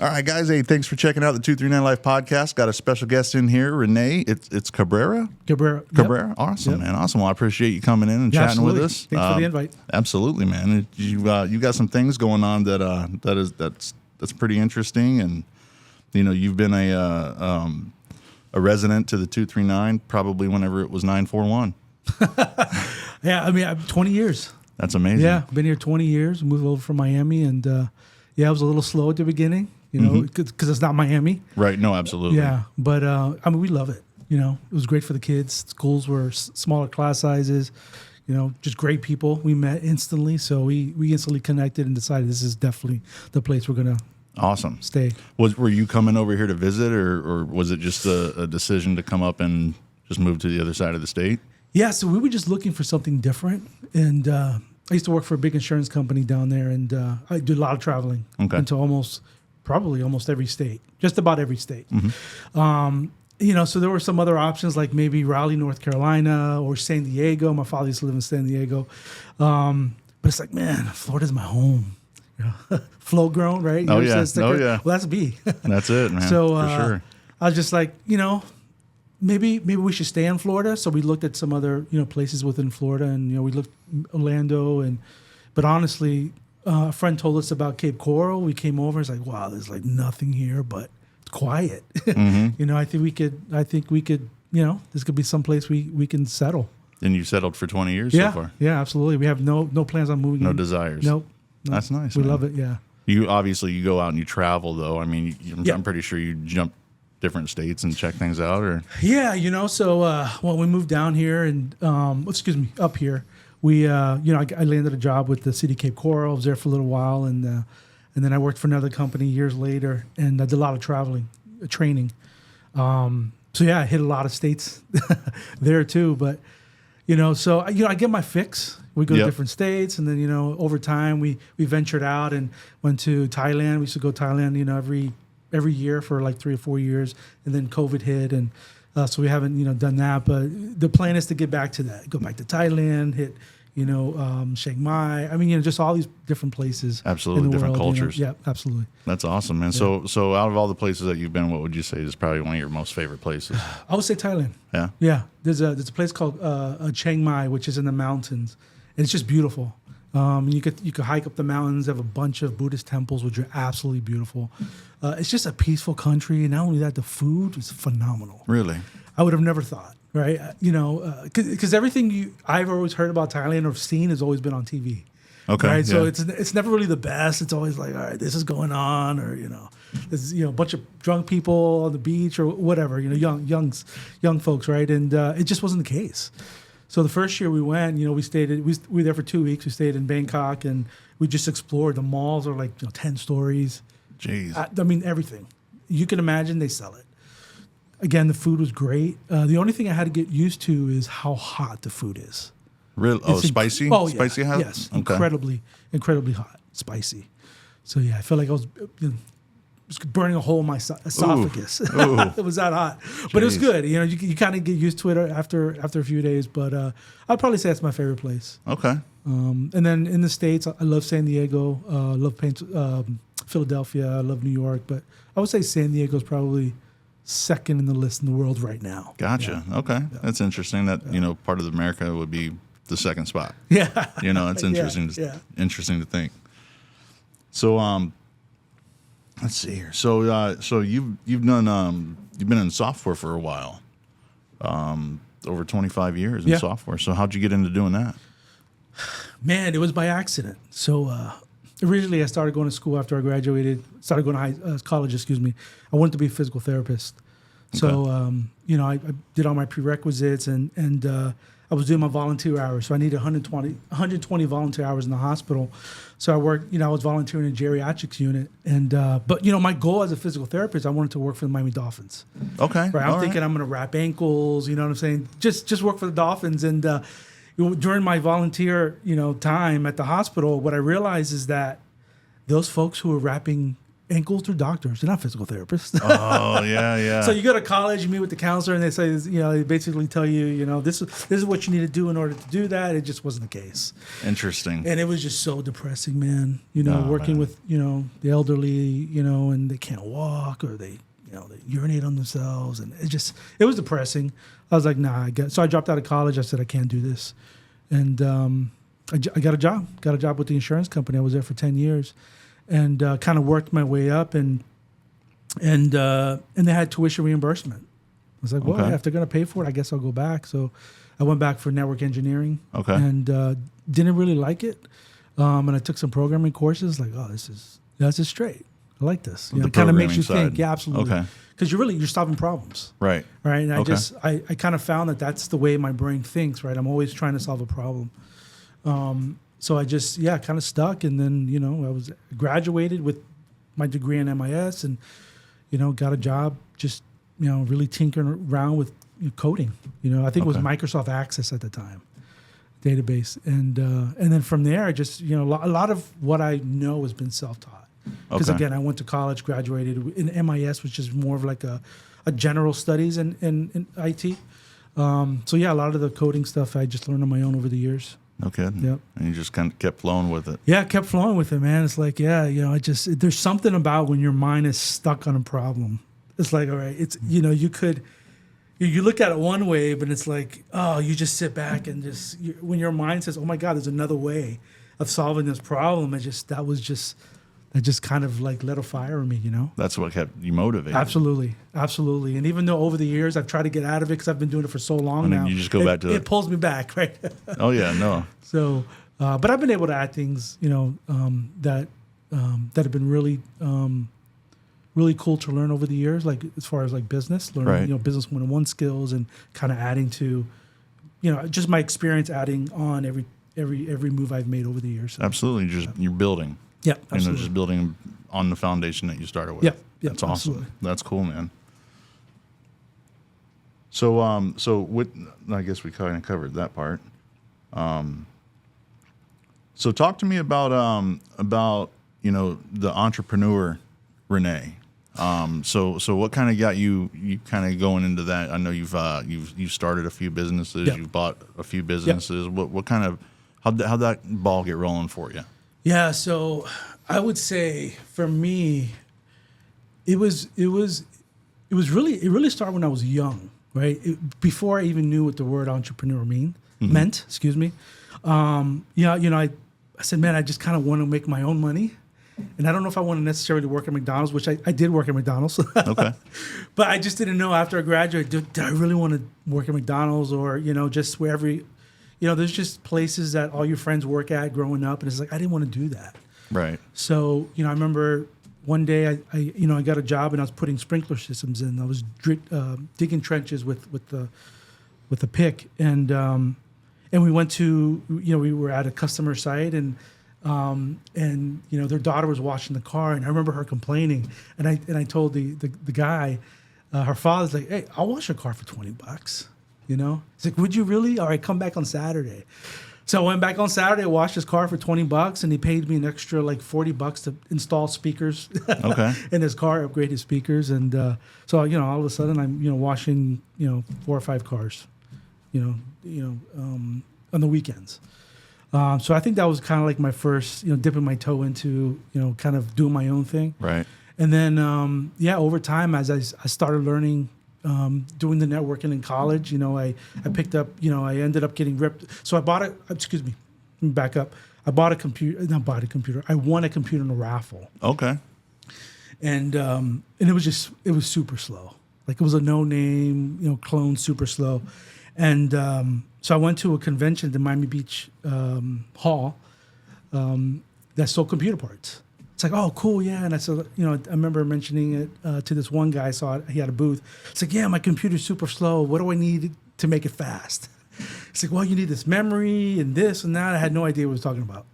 All right, guys. Hey, thanks for checking out the 239 Life podcast. Got a special guest in here, Rene. It's Cabrera. Cabrera. Cabrera. Yep. Awesome, man. Awesome. Well, I appreciate you coming in and chatting absolutely. with us. Thanks for the invite. Absolutely, man. You got some things going on that's pretty interesting, and you've been a resident to the 239 probably whenever it was 941. Yeah, I mean, 20 years. That's amazing. Yeah, been here 20 years. Moved over from Miami, and it was a little slow at the beginning, because it's not Miami. Right. No, absolutely. Yeah, but I mean, we love it. It was great for the kids. Schools were smaller class sizes. Just great people. We met instantly, so we instantly connected and decided this is definitely the place we're gonna awesome stay. Were you coming over here to visit, or was it just a decision to come up and just move to the other side of the state? Yeah, so we were just looking for something different, and I used to work for a big insurance company down there, and I did a lot of traveling into almost every state, just about every state. Mm-hmm. So there were some other options like maybe Raleigh, North Carolina, or San Diego. My father used to live in San Diego, but it's like, man, Florida's my home. Flow grown, right? Oh yeah, Well, that's B. That's it, man. So for sure. I was just like, maybe we should stay in Florida. So we looked at some other places within Florida, and we looked Orlando, but honestly, a friend told us about Cape Coral. We came over. It's like, wow, there's like nothing here, but it's quiet. Mm-hmm. I think we could. This could be some place we can settle. And you settled for 20 years so far. Yeah, absolutely. We have no plans on moving. No desires. Nope. That's nice. We man. love it. Yeah. You go out and you travel though. I mean, I'm pretty sure you jump different states and check things out, or so when we moved down here and up here, we I landed a job with the city of Cape Coral. I was there for a little while, and then I worked for another company years later, and I did a lot of training. I hit a lot of states there too, but I get my fix. We go to different states, and then over time we ventured out and went to Thailand. We used to go to Thailand every year for like 3 or 4 years, and then COVID hit, and so we haven't done that. But the plan is to get back to that, go back to Thailand, hit Chiang Mai. I mean, just all these different places. Absolutely, in the different world, cultures. Yeah, absolutely. That's awesome, man. Yeah. So out of all the places that you've been, what would you say is probably one of your most favorite places? I would say Thailand. Yeah. Yeah. There's a place called Chiang Mai, which is in the mountains, and it's just beautiful. You could hike up the mountains. Have a bunch of Buddhist temples, which are absolutely beautiful. It's just a peaceful country, and not only that, the food is phenomenal. Really, I would have never thought, right? Because everything I've always heard about Thailand or seen has always been on TV. Okay, right. So it's never really the best. It's always like, all right, this is going on, or there's a bunch of drunk people on the beach or whatever. Young folks, right? And it just wasn't the case. So the first year we went, we were there for 2 weeks. We stayed in Bangkok, and we just explored. The malls are like 10 stories. Jeez. I mean, everything. You can imagine, they sell it. Again, the food was great. The only thing I had to get used to is how hot the food is. Really? Oh, spicy? Oh, yeah. Spicy hot? Yes. Okay. Incredibly hot. Spicy. So, yeah, I felt like I was burning a hole in my esophagus. Ooh. It was that hot. But it was good. You kind of get used to it after a few days. But I'd probably say that's my favorite place. Okay. And then in the States, I love San Diego. I love Philadelphia. I love New York. But I would say San Diego is probably second in the list in the world right now. Gotcha. Yeah. Okay. Yeah. That's interesting that, part of America would be the second spot. Yeah. It's interesting. Interesting to think. So, let's see here. So you've done you've been in software for a while, over 25 years in software. So how'd you get into doing that? Man, it was by accident. So originally I started going to school after I graduated. Started going to college. I wanted to be a physical therapist. So I did all my prerequisites and I was doing my volunteer hours. So I needed 120 volunteer hours in the hospital. So I worked, I was volunteering in a geriatrics unit. And, but my goal as a physical therapist, I wanted to work for the Miami Dolphins. Okay. Right. I'm thinking I'm going to wrap ankles, you know what I'm saying? Just work for the Dolphins. And during my volunteer, time at the hospital, what I realized is that those folks who were wrapping ankles through doctors. They're not physical therapists. Oh, yeah. So you go to college, you meet with the counselor, and they say, they basically tell you, this is what you need to do in order to do that. It just wasn't the case. Interesting. And it was just so depressing, man. Working with, the elderly, and they can't walk, or they urinate on themselves. And it was depressing. I was like, nah, so I dropped out of college. I said, I can't do this. And I got a job with the insurance company. I was there for 10 years and kind of worked my way up. And they had tuition reimbursement. I was like, well, if they're going to pay for it, I guess I'll go back. So I went back for network engineering. Okay. And didn't really like it. And I took some programming courses. Like, this is straight. I like this. It kind of makes you think. Yeah, absolutely. Okay. Because you're solving problems. Right. Right. And I kind of found that that's the way my brain thinks. Right. I'm always trying to solve a problem. So I just kind of stuck. And then I was graduated with my degree in MIS and got a job just really tinkering around with coding. I think it was Microsoft Access at the time, database, and then from there I just a lot of what I know has been self-taught. Because again, I went to college, graduated in MIS, which is more of like a general studies in IT. So a lot of the coding stuff I just learned on my own over the years. No kidding. Yep. And you just kind of kept flowing with it. Yeah, I kept flowing with it, man. It's like, there's something about when your mind is stuck on a problem. It's like, all right, it's, you look at it one way, but it's like, you just sit back and when your mind says, oh my God, there's another way of solving this problem. That just kind of like lit a fire in me, That's what kept you motivated. Absolutely. And even though over the years I've tried to get out of it because I've been doing it for so long now. You just go back to it pulls me back, right? Oh yeah, no. So, but I've been able to add things, that have been really, really cool to learn over the years. Like as far as like business, learning, business 101 skills, and kind of adding to, just my experience adding on every move I've made over the years. Absolutely, you're building. Yeah, absolutely. Just building on the foundation that you started with. Yeah, that's awesome. Absolutely. That's cool, man. So, I guess we kind of covered that part. So, talk to me about the entrepreneur, Rene. So what kind of got you kind of going into that? I know you've started a few businesses. Yep. You've bought a few businesses. Yep. What kind of how'd that ball get rolling for you? Yeah, so I would say for me, it really started when I was young, right? Before I even knew what the word entrepreneur meant. Excuse me. I said, man, I just kind of want to make my own money, and I don't know if I want to necessarily work at McDonald's, which I did work at McDonald's. Okay. But I just didn't know after I graduated, did I really want to work at McDonald's or just wherever. There's just places that all your friends work at growing up, and it's like I didn't want to do that. Right. So I remember one day I got a job and I was putting sprinkler systems in. I was digging trenches with the pick, and we went to we were at a customer site and their daughter was washing the car, and I remember her complaining, and I told the guy, her father's like, hey, I'll wash your car for $20. He's like, would you really? All right, come back on Saturday. So I went back on Saturday, washed his car for $20, and he paid me an extra like $40 to install speakers in his car, upgrade his speakers. And so, all of a sudden I'm, washing, 4 or 5 cars, on the weekends. So I think that was kind of like my first, dipping my toe into, kind of doing my own thing. Right. And then, over time, as I started learning, doing the networking in college, I picked up, I ended up getting ripped. So I bought let me back up. I won a computer in a raffle. Okay. And it was super slow. Like it was a no name, clone, super slow. And so I went to a convention at the Miami Beach Hall that sold computer parts. It's like, oh, cool, yeah. And I said, I remember mentioning it to this one guy. Saw it, he had a booth. It's like, yeah, my computer's super slow. What do I need to make it fast? It's like, well, you need this memory and this and that. I had no idea what he was talking about.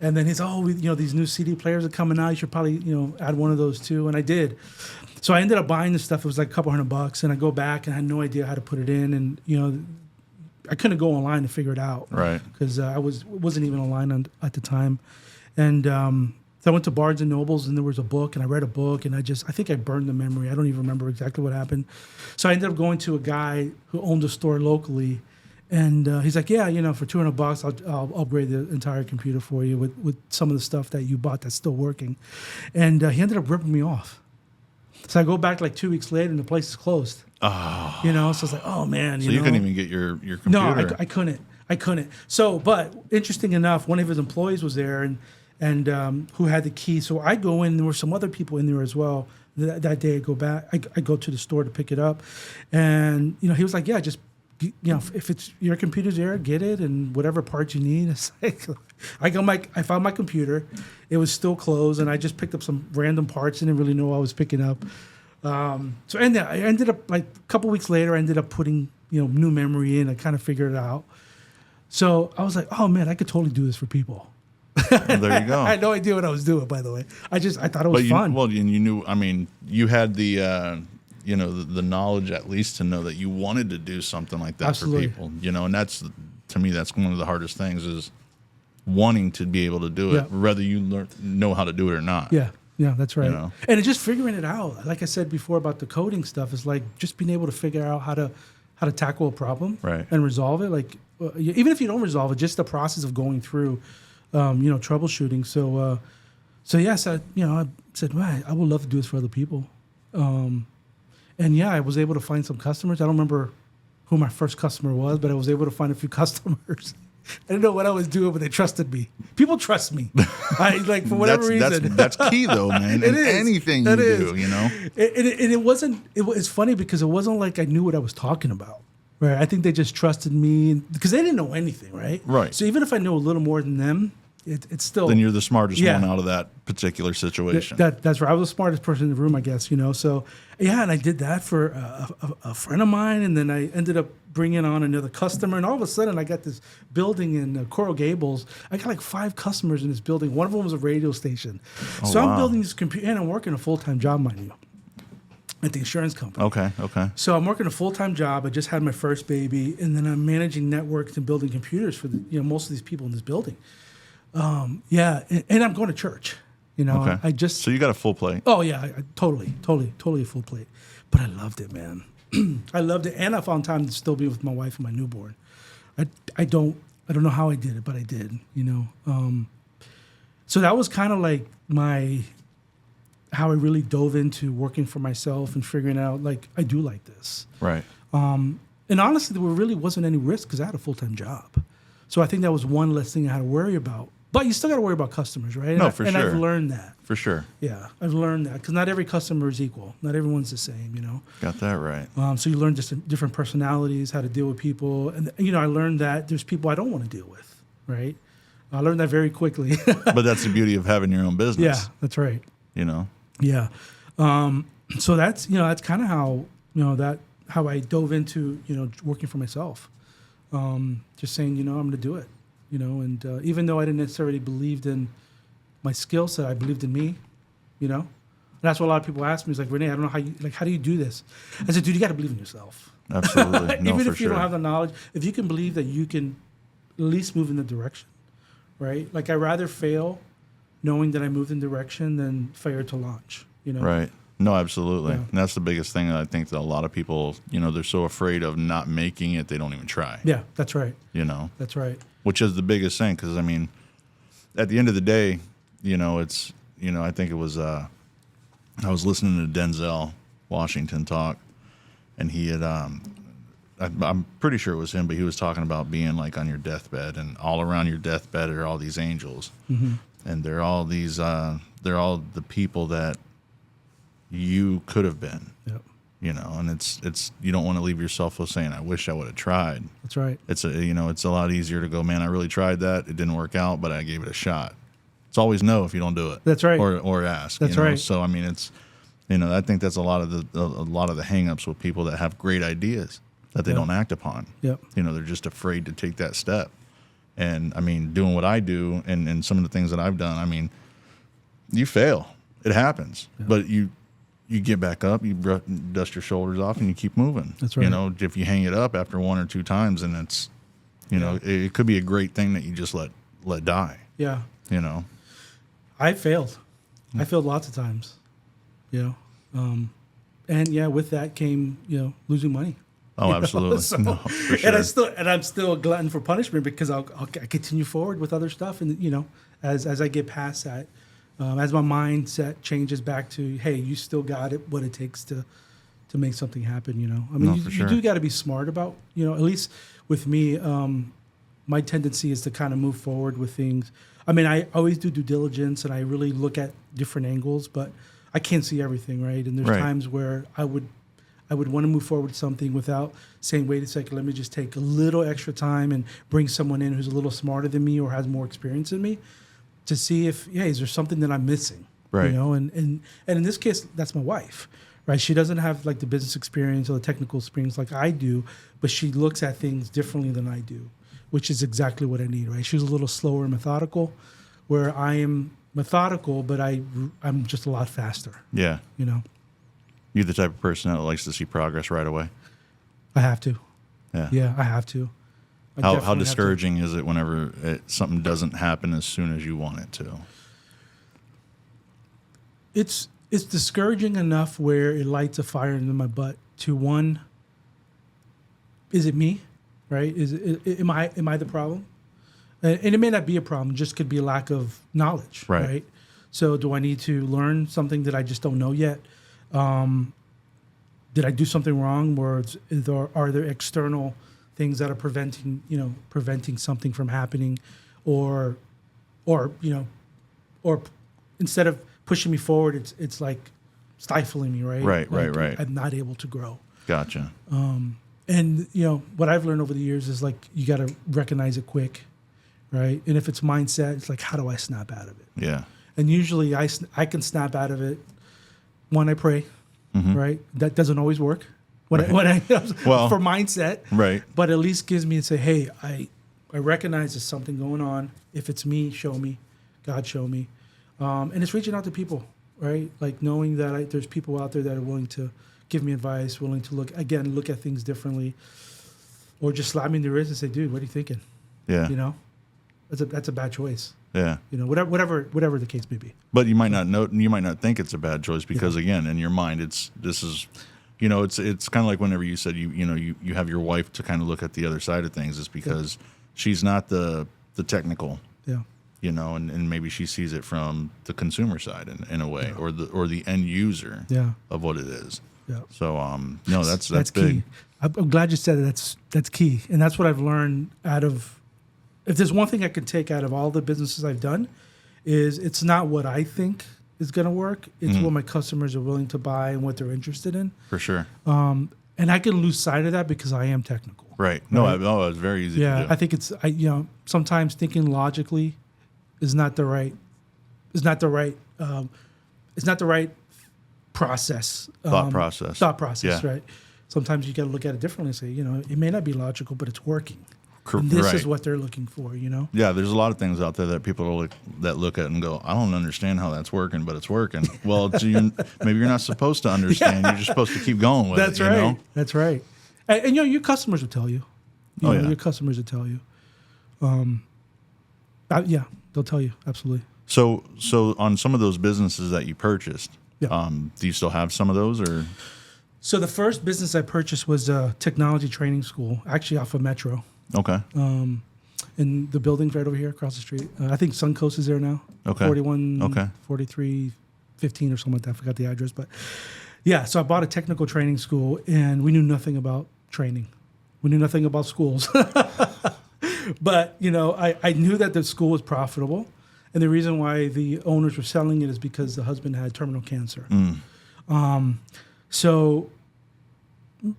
And then he's, these new CD players are coming out. You should probably, add one of those too. And I did. So I ended up buying this stuff. It was like a couple $100. And I go back and I had no idea how to put it in. And, I couldn't go online to figure it out. Right. Because I wasn't even online at the time. And So I went to Barnes and Nobles, and there was a book, and I read a book, and I think I burned the memory. I don't even remember exactly what happened. So I ended up going to a guy who owned a store locally, and he's like, yeah, for $200, I'll upgrade the entire computer for you with some of the stuff that you bought that's still working. And he ended up ripping me off. So I go back like 2 weeks later, and the place is closed. Oh. So I was like, oh man. So you couldn't even get your computer. No, I couldn't. So, but interesting enough, one of his employees was there, and who had the key. So I go in. There were some other people in there as well. That day, I go back. I go to the store to pick it up, and he was like, "Yeah, just if it's your computer's there, get it, and whatever parts you need." It's like I found my computer. It was still closed, and I just picked up some random parts. I didn't really know what I was picking up. So I ended up like a couple weeks later. I ended up putting new memory in. I kind of figured it out. So I was like, "Oh man, I could totally do this for people." Well, there you go. I had no idea what I was doing, by the way. I thought it was fun. Well, and you knew. I mean, you had the the knowledge at least to know that you wanted to do something like that Absolutely. for people. And that's, to me, that's one of the hardest things is wanting to be able to do it, whether you know how to do it or not. Yeah, that's right. And it's just figuring it out. Like I said before about the coding stuff, is like just being able to figure out how to tackle a problem and resolve it. Like even if you don't resolve it, just the process of going through. Troubleshooting. So I said, well, I would love to do this for other people. I was able to find some customers. I don't remember who my first customer was, but I was able to find a few customers. I didn't know what I was doing, but they trusted me. People trust me. For whatever reason. That's key though, man. It is. Anything you do, It's funny because it wasn't like I knew what I was talking about. Right. I think they just trusted me because they didn't know anything, right? Right. So even if I know a little more than them, it's still... Then you're the smartest one out of that particular situation. That's right. I was the smartest person in the room, I guess, So, and I did that for a friend of mine, and then I ended up bringing on another customer, and all of a sudden I got this building in Coral Gables. I got like 5 customers in this building. One of them was a radio station. I'm building this computer, and I'm working a full-time job, mind you, at the insurance company. Okay. So I'm working a full-time job. I just had my first baby, and then I'm managing networks and building computers for most of these people in this building. And I'm going to church. Okay. So you got a full plate. Oh yeah, totally a full plate. But I loved it, man. I loved it, and I found time to still be with my wife and my newborn. I don't know how I did it, but I did. So that was kind of like how I really dove into working for myself and figuring out like I do like this. Right. And honestly, there really wasn't any risk because I had a full-time job. So I think that was one less thing I had to worry about. But you still got to worry about customers, right? For sure. And I've learned that. For sure. Yeah, I've learned that because not every customer is equal. Not everyone's the same, Got that right. So you learn just different personalities, how to deal with people. And, I learned that there's people I don't want to deal with, right? I learned that very quickly. But that's the beauty of having your own business. Yeah, that's right. Yeah. So that's, that's kind of how, how I dove into, working for myself. Just saying, I'm going to do it, and even though I didn't necessarily believed in my skill set, I believed in me, And that's what a lot of people ask me. It's like, Rene, I don't know how do you do this? I said, dude, you got to believe in yourself. Absolutely. No, even for if you don't have the knowledge, if you can believe that you can at least move in the direction, right? Like I'd rather fail knowing that I moved in direction than failure to launch, Right. No, absolutely. Yeah. And that's the biggest thing that I think that a lot of people, they're so afraid of not making it, they don't even try. Yeah, that's right. That's right. Which is the biggest thing because, I mean, at the end of the day, it's, I think it was, I was listening to Denzel Washington talk, and he had, I'm pretty sure it was him, but he was talking about being like on your deathbed, and all around your deathbed are all these angels. Mm-hmm. And they're all the people that you could have been. Yep. And it's you don't want to leave yourself with saying, I wish I would have tried. That's right. It's a lot easier to go, man, I really tried that. It didn't work out, but I gave it a shot. It's always no if you don't do it. That's right. Or ask. That's right. So I mean it's I think that's a lot of the hang-ups with people that have great ideas that they don't act upon. Yep. They're just afraid to take that step. And I mean, doing what I do and some of the things that I've done, I mean, you fail. It happens. Yeah. But you get back up, you dust your shoulders off, and you keep moving. That's right. If you hang it up after 1 or 2 times, then it's, it could be a great thing that you just let die. Yeah. I failed. I failed lots of times, and yeah, with that came, losing money. Oh, absolutely. So, no, for sure. And I'm still a glutton for punishment because I continue forward with other stuff. And, as I get past that, as my mindset changes back to, hey, you still got it, what it takes to make something happen, I mean, you do got to be smart about, at least with me, my tendency is to kind of move forward with things. I mean, I always do due diligence and I really look at different angles, but I can't see everything, right? And there's times where I would want to move forward with something without saying, wait a second, let me just take a little extra time and bring someone in who's a little smarter than me or has more experience than me to see if, is there something that I'm missing? Right. And in this case, that's my wife, right? She doesn't have like the business experience or the technical experience like I do, but she looks at things differently than I do, which is exactly what I need, right? She's a little slower and methodical, where I am methodical, but I'm just a lot faster. Yeah. You're the type of person that likes to see progress right away. I have to. Yeah. Yeah, I have to. How discouraging is it whenever something doesn't happen as soon as you want it to? It's discouraging enough where it lights a fire into my butt. To one, is it me? Right? Am I the problem? And it may not be a problem; just could be a lack of knowledge. Right? So, do I need to learn something that I just don't know yet? Did I do something wrong? Or are there external things that are preventing something from happening, or instead of pushing me forward, it's like stifling me, right? Right. I'm not able to grow. Gotcha. And what I've learned over the years is like you got to recognize it quick, right? And if it's mindset, it's like how do I snap out of it? Yeah. And usually I can snap out of it. One, I pray, right? That doesn't always work when I for mindset, right? But at least gives me to say, hey, I recognize there's something going on. If it's me, show me. God, show me. And it's reaching out to people, right? Like knowing that there's people out there that are willing to give me advice, willing to look at things differently, or just slap me in the wrist and say, dude, what are you thinking? Yeah. That's a bad choice. Yeah. Whatever the case may be. But you might not know. You might not think it's a bad choice because again, in your mind, it's kind of like whenever you said you have your wife to kind of look at the other side of things. It's because she's not the technical. Yeah. And maybe she sees it from the consumer side in a way, or the end user of what it is. Yeah. So no, that's big. Key. I'm glad you said it. That's key, and that's what I've learned out of. If there's one thing I can take out of all the businesses I've done, is it's not what I think is going to work. It's what my customers are willing to buy and what they're interested in. For sure. And I can lose sight of that because I am technical. Right. No, it's very easy to do. I think sometimes thinking logically is not the right process. Thought process. Right? Sometimes you got to look at it differently and say, it may not be logical, but it's working. And this is what they're looking for, Yeah, there's a lot of things out there that people look at and go, I don't understand how that's working, but it's working. Well, maybe you're not supposed to understand. You're just supposed to keep going with it. That's right. That's right. And your customers will tell you. Your customers will tell you. They'll tell you absolutely. So on some of those businesses that you purchased, do you still have some of those or? So the first business I purchased was a technology training school, actually off of Metro. Okay. And the building's right over here across the street. I think Suncoast is there now. Okay. 4315 or something like that. I forgot the address. But yeah, so I bought a technical training school and we knew nothing about training. We knew nothing about schools. But, I knew that the school was profitable. And the reason why the owners were selling it is because the husband had terminal cancer. So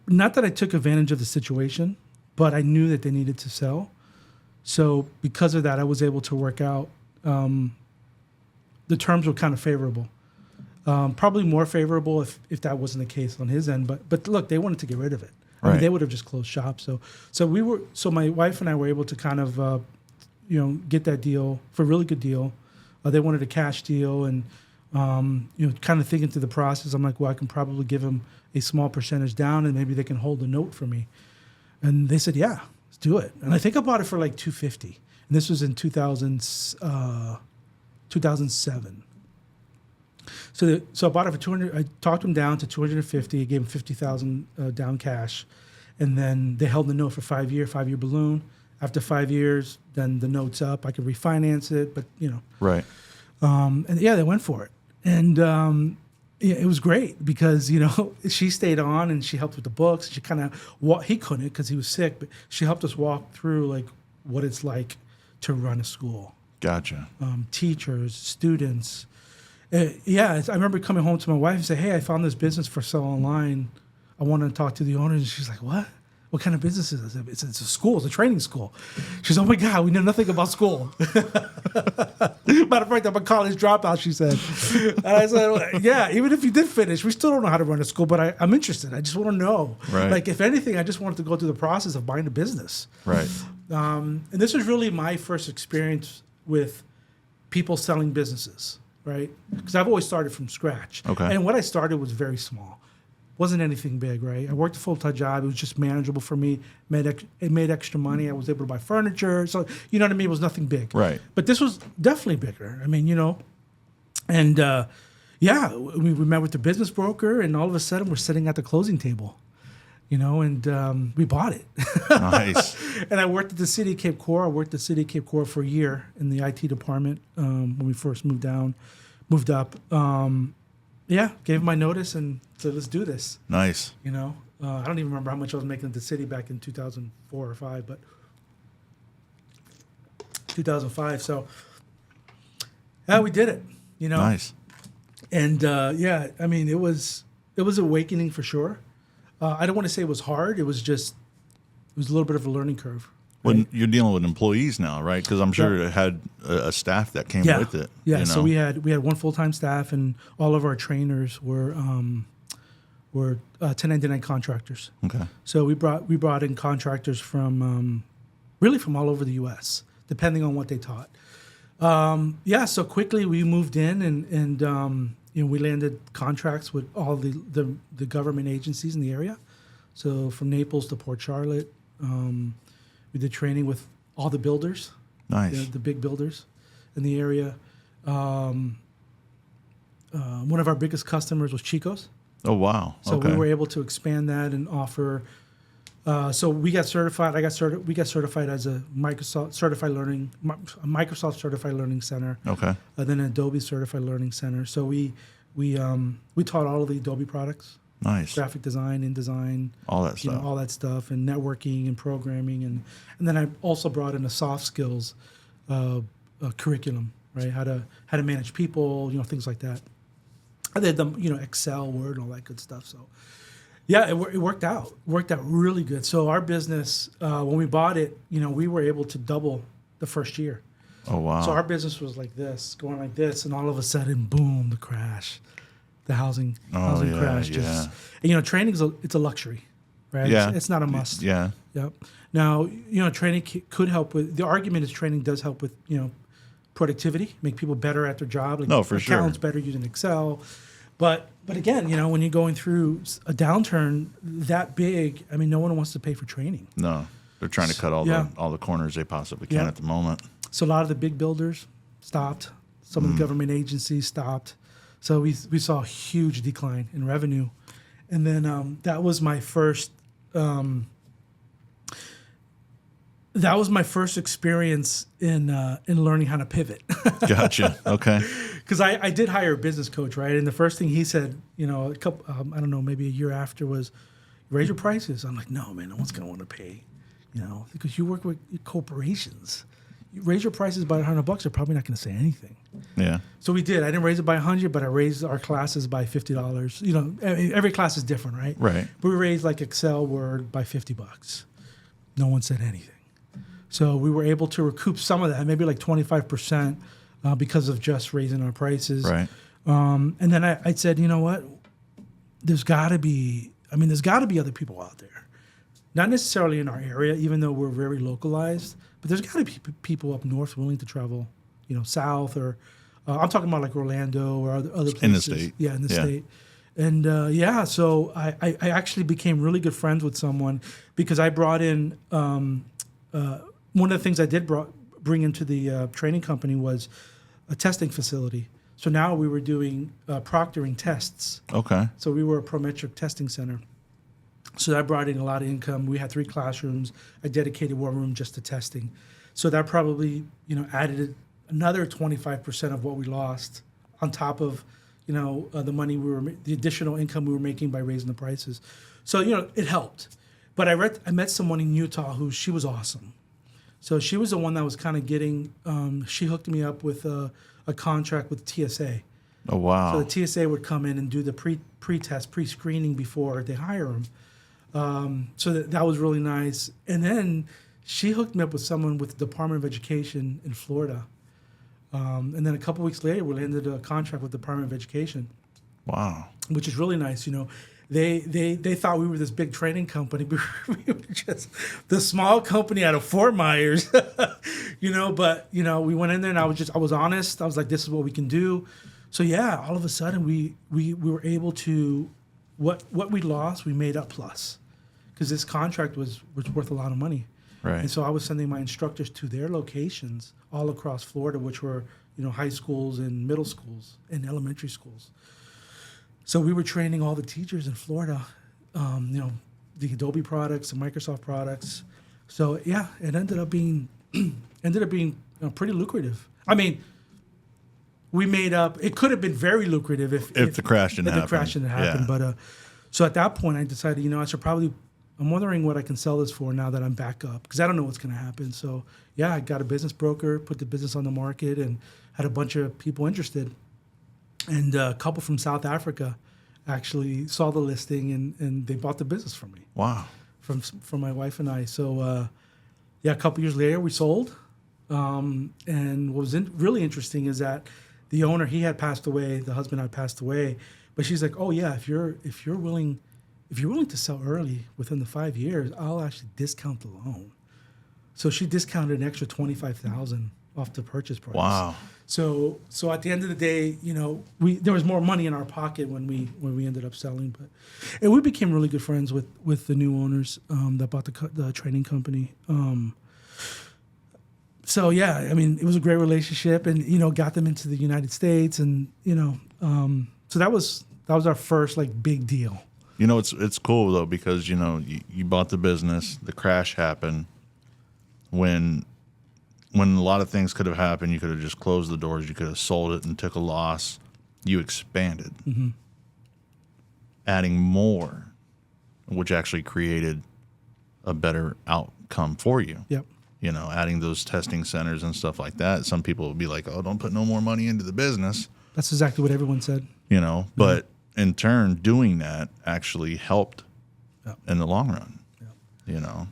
not that I took advantage of the situation, but I knew that they needed to sell. So because of that, I was able to work out. The terms were kind of favorable. Probably more favorable if that wasn't the case on his end. But look, they wanted to get rid of it. I mean, they would have just closed shop. So my wife and I were able to kind of get that deal for a really good deal. They wanted a cash deal and kind of thinking through the process. I'm like, well, I can probably give them a small percentage down and maybe they can hold a note for me. And they said, yeah, let's do it. And I think I bought it for like $250. And this was in 2000. 2007. So I bought it for 200. I talked them down to 250. Gave them 50,000 down cash, and then they held the note for 5 year balloon. After 5 years, then the note's up. I could refinance it, but Right. and yeah, they went for it, and yeah, it was great because she stayed on and she helped with the books. She kind of he couldn't because he was sick, but she helped us walk through like what it's like to run a school. Gotcha. Teachers, students. I remember coming home to my wife and say, "Hey, I found this business for sale online. I want to talk to the owner." And she's like, "What? What kind of business is this?" It's a school. It's a training school. She's, "Oh my God, we know nothing about school." Matter of fact, I'm a college dropout, she said. And I said, well, "Yeah, even if you did finish, we still don't know how to run a school, but I'm interested. I just want to know. Right. Like, if anything, I just wanted to go through the process of buying a business." Right. And this was really my first experience with people selling businesses, right? Because I've always started from scratch. Okay. And what I started was very small. Wasn't anything big, right? I worked a full-time job. It was just manageable for me. It made extra money. I was able to buy furniture. So, you know what I mean? It was nothing big. Right. But this was definitely bigger. I mean, and we met with the business broker, and all of a sudden we're sitting at the closing table, and we bought it. Nice. And I worked at the city of Cape Coral. I worked at the city of Cape Coral for a year in the IT department when we first moved up. Gave my notice and said, "Let's do this." Nice. I don't even remember how much I was making at the city back in 2004 or 5, but 2005. So, we did it. Nice. And I mean, it was awakening for sure. I don't want to say it was hard. It was a little bit of a learning curve. When you're dealing with employees now, right? Because I'm sure it had a staff that came with it. Yeah. So we had one full-time staff, and all of our trainers were 1099 contractors. Okay. So we brought in contractors from really from all over the U.S. depending on what they taught. So quickly we moved in and we landed contracts with all the government agencies in the area. So from Naples to Port Charlotte, we did training with all the builders. Nice. The big builders in the area. One of our biggest customers was Chico's. Oh, wow. So okay. we were able to expand that and offer. So we got certified. We got certified as a Microsoft Certified Learning Center. Okay. Then an Adobe Certified Learning Center. So we taught all of the Adobe products. Nice. Graphic design, InDesign, all that stuff. All that stuff, and networking and programming, and then I also brought in a soft skills curriculum, right? How to manage people, things like that. I did them, Excel, Word, and all that good stuff. So, yeah, it worked out. It worked out really good. So our business, when we bought it, we were able to double the first year. Oh, wow. So our business was like this, going like this, and all of a sudden, boom, the crash. The housing crash. And, training it's a luxury, right? Yeah. It's not a must. Yeah. Yep. Now, training could help with. The argument is training does help with productivity, make people better at their job. Like no, for sure. Accountants better using Excel, but again, when you're going through a downturn that big, I mean, no one wants to pay for training. No, they're trying to cut all the corners they possibly can at the moment. So a lot of the big builders stopped. Some of the government agencies stopped. So we saw a huge decline in revenue, and then that was my first experience in learning how to pivot. Gotcha. Okay. Because I did hire a business coach, right? And the first thing he said, a couple I don't know, maybe a year after was, "Raise your prices." I'm like, "No, man, no one's gonna want to pay, because you work with corporations. You raise your prices by $100, they're probably not going to say anything." Yeah. So we did. I didn't raise it by 100, but I raised our classes by $50. Every class is different, right? Right. But we raised like Excel, Word by $50. No one said anything. So we were able to recoup some of that, maybe like 25%, because of just raising our prices. Right. And then I said, you know what? There's got to be other people out there. Not necessarily in our area, even though we're very localized, but there's got to be people up north willing to travel, south, or I'm talking about like Orlando or other places. In the state. Yeah, in the state. And so I actually became really good friends with someone because I brought in one of the things I did bring into the training company was a testing facility. So now we were doing proctoring tests. Okay. So we were a Prometric testing center. So that brought in a lot of income. We had 3 classrooms, a dedicated war room just to testing. So that probably, added another 25% of what we lost on top of, the money the additional income we were making by raising the prices. So, it helped. But I met someone in Utah she was awesome. So she was the one that was kind of getting, she hooked me up with a contract with TSA. Oh, wow. So the TSA would come in and do the pre-test, pre-screening before they hire them. So that was really nice. And then she hooked me up with someone with the Department of Education in Florida. And then a couple weeks later, we landed a contract with the Department of Education. Wow. Which is really nice. They thought we were this big training company, but we were just the small company out of Fort Myers, But we went in there and I was honest. I was like, this is what we can do. So yeah, all of a sudden we were able to, what we lost, we made up plus, because this contract was worth a lot of money. Right. And so I was sending my instructors to their locations all across Florida, which were, high schools and middle schools and elementary schools. So we were training all the teachers in Florida, the Adobe products, the Microsoft products. So yeah, it ended up being pretty lucrative. I mean, we made up. It could have been very lucrative if the crash didn't happen. Yeah. But so at that point, I decided, I should probably. I'm wondering what I can sell this for now that I'm back up, because I don't know what's going to happen. So yeah, I got a business broker, put the business on the market, and had a bunch of people interested. And a couple from South Africa actually saw the listing and they bought the business from me. Wow. From my wife and I. So a couple years later we sold. And what was really interesting is that the owner, he had passed away, the husband had passed away, but she's like, oh yeah, if you're willing to sell early within the 5 years, I'll actually discount the loan. So she discounted an extra $25,000 off the purchase price. Wow. So at the end of the day, there was more money in our pocket when we ended up selling, and we became really good friends with the new owners that bought the training company. So yeah, I mean, it was a great relationship, and got them into the United States, and so that was our first big deal. It's cool though, because you bought the business, the crash happened. When a lot of things could have happened, you could have just closed the doors. You could have sold it and took a loss. You expanded, adding more, which actually created a better outcome for you. Yep. Adding those testing centers and stuff like that. Some people would be like, "Oh, don't put no more money into the business." That's exactly what everyone said. But in turn, doing that actually helped in the long run. Yep.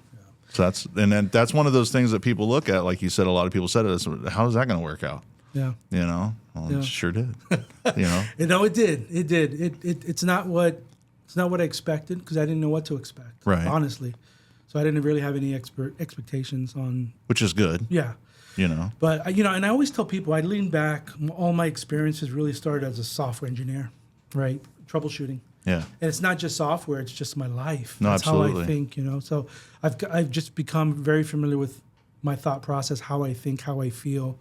So that's one of those things that people look at. Like you said, a lot of people said it. How is that going to work out? Yeah. It sure did. It did. It did. It's not what I expected, because I didn't know what to expect. Right. Honestly, so I didn't really have any expectations on. Which is good. Yeah. But and I always tell people, I lean back. All my experiences really started as a software engineer, right? Troubleshooting. Yeah. And it's not just software; it's just my life. No, That's absolutely. how I think. So I've just become very familiar with my thought process, how I think, how I feel,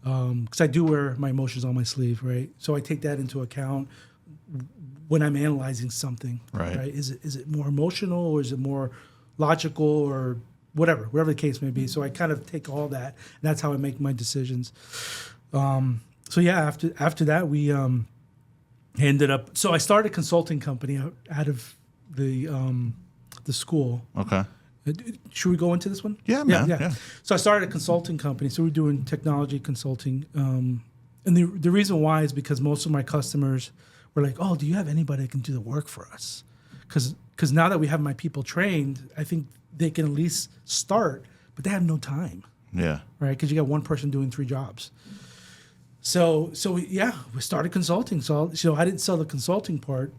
because I do wear my emotions on my sleeve, right? So I take that into account when I'm analyzing something. Right. Is it more emotional, or is it more logical, or whatever the case may be? So I kind of take all that, and that's how I make my decisions. So yeah, after that we ended up. So I started a consulting company out of the school. Okay. Should we go into this one? Yeah, man. Yeah. So I started a consulting company. So we're doing technology consulting. And the reason why is because most of my customers were like, "Oh, do you have anybody that can do the work for us?" Because now that we have my people trained, I think they can at least start, but they have no time. Yeah. Right? Because you got one person doing 3 jobs. So we started consulting. So I didn't sell the consulting part.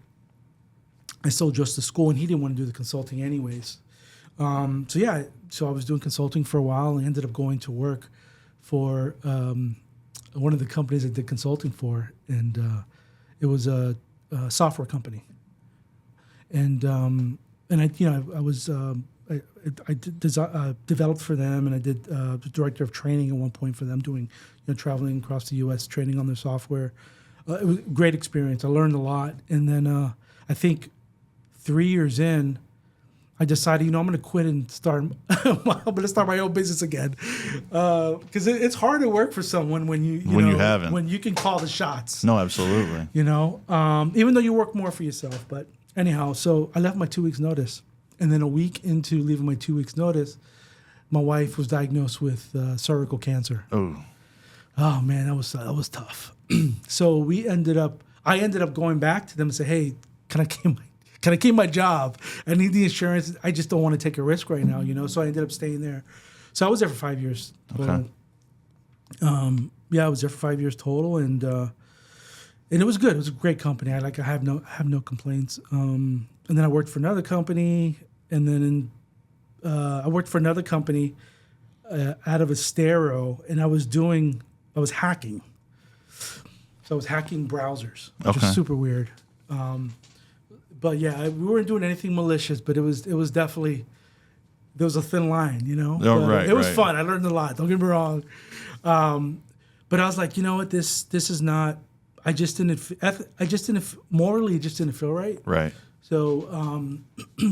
I sold just the school, and he didn't want to do the consulting anyways. So I was doing consulting for a while, and ended up going to work for one of the companies I did consulting for, and it was a software company. And I was developed for them, and I did the director of training at one point for them, doing traveling across the U.S. training on their software. It was a great experience. I learned a lot, and then I think 3 years in, I decided, I'm going to quit and start. I'm going to start my own business again, because it's hard to work for someone when you haven't, when you can call the shots. No, absolutely. Even though you work more for yourself. But anyhow, so I left my 2 weeks notice, and then a week into leaving my 2 weeks notice, my wife was diagnosed with cervical cancer. Oh man, that was tough. So I ended up going back to them and say, hey, can I keep my job? I need the insurance. I just don't want to take a risk right now, So I ended up staying there. So I was there for 5 years total. Okay. I was there for 5 years total, and it was good. It was a great company. I have no complaints. And then I worked for another company, and then I worked for another company out of Estero, and I was hacking. So I was hacking browsers, which is super weird. But yeah, we weren't doing anything malicious, but it was definitely, there was a thin line, It was fun. I learned a lot. Don't get me wrong. But I was like, you know what, this is not. I just didn't morally, it just didn't feel right. Right. So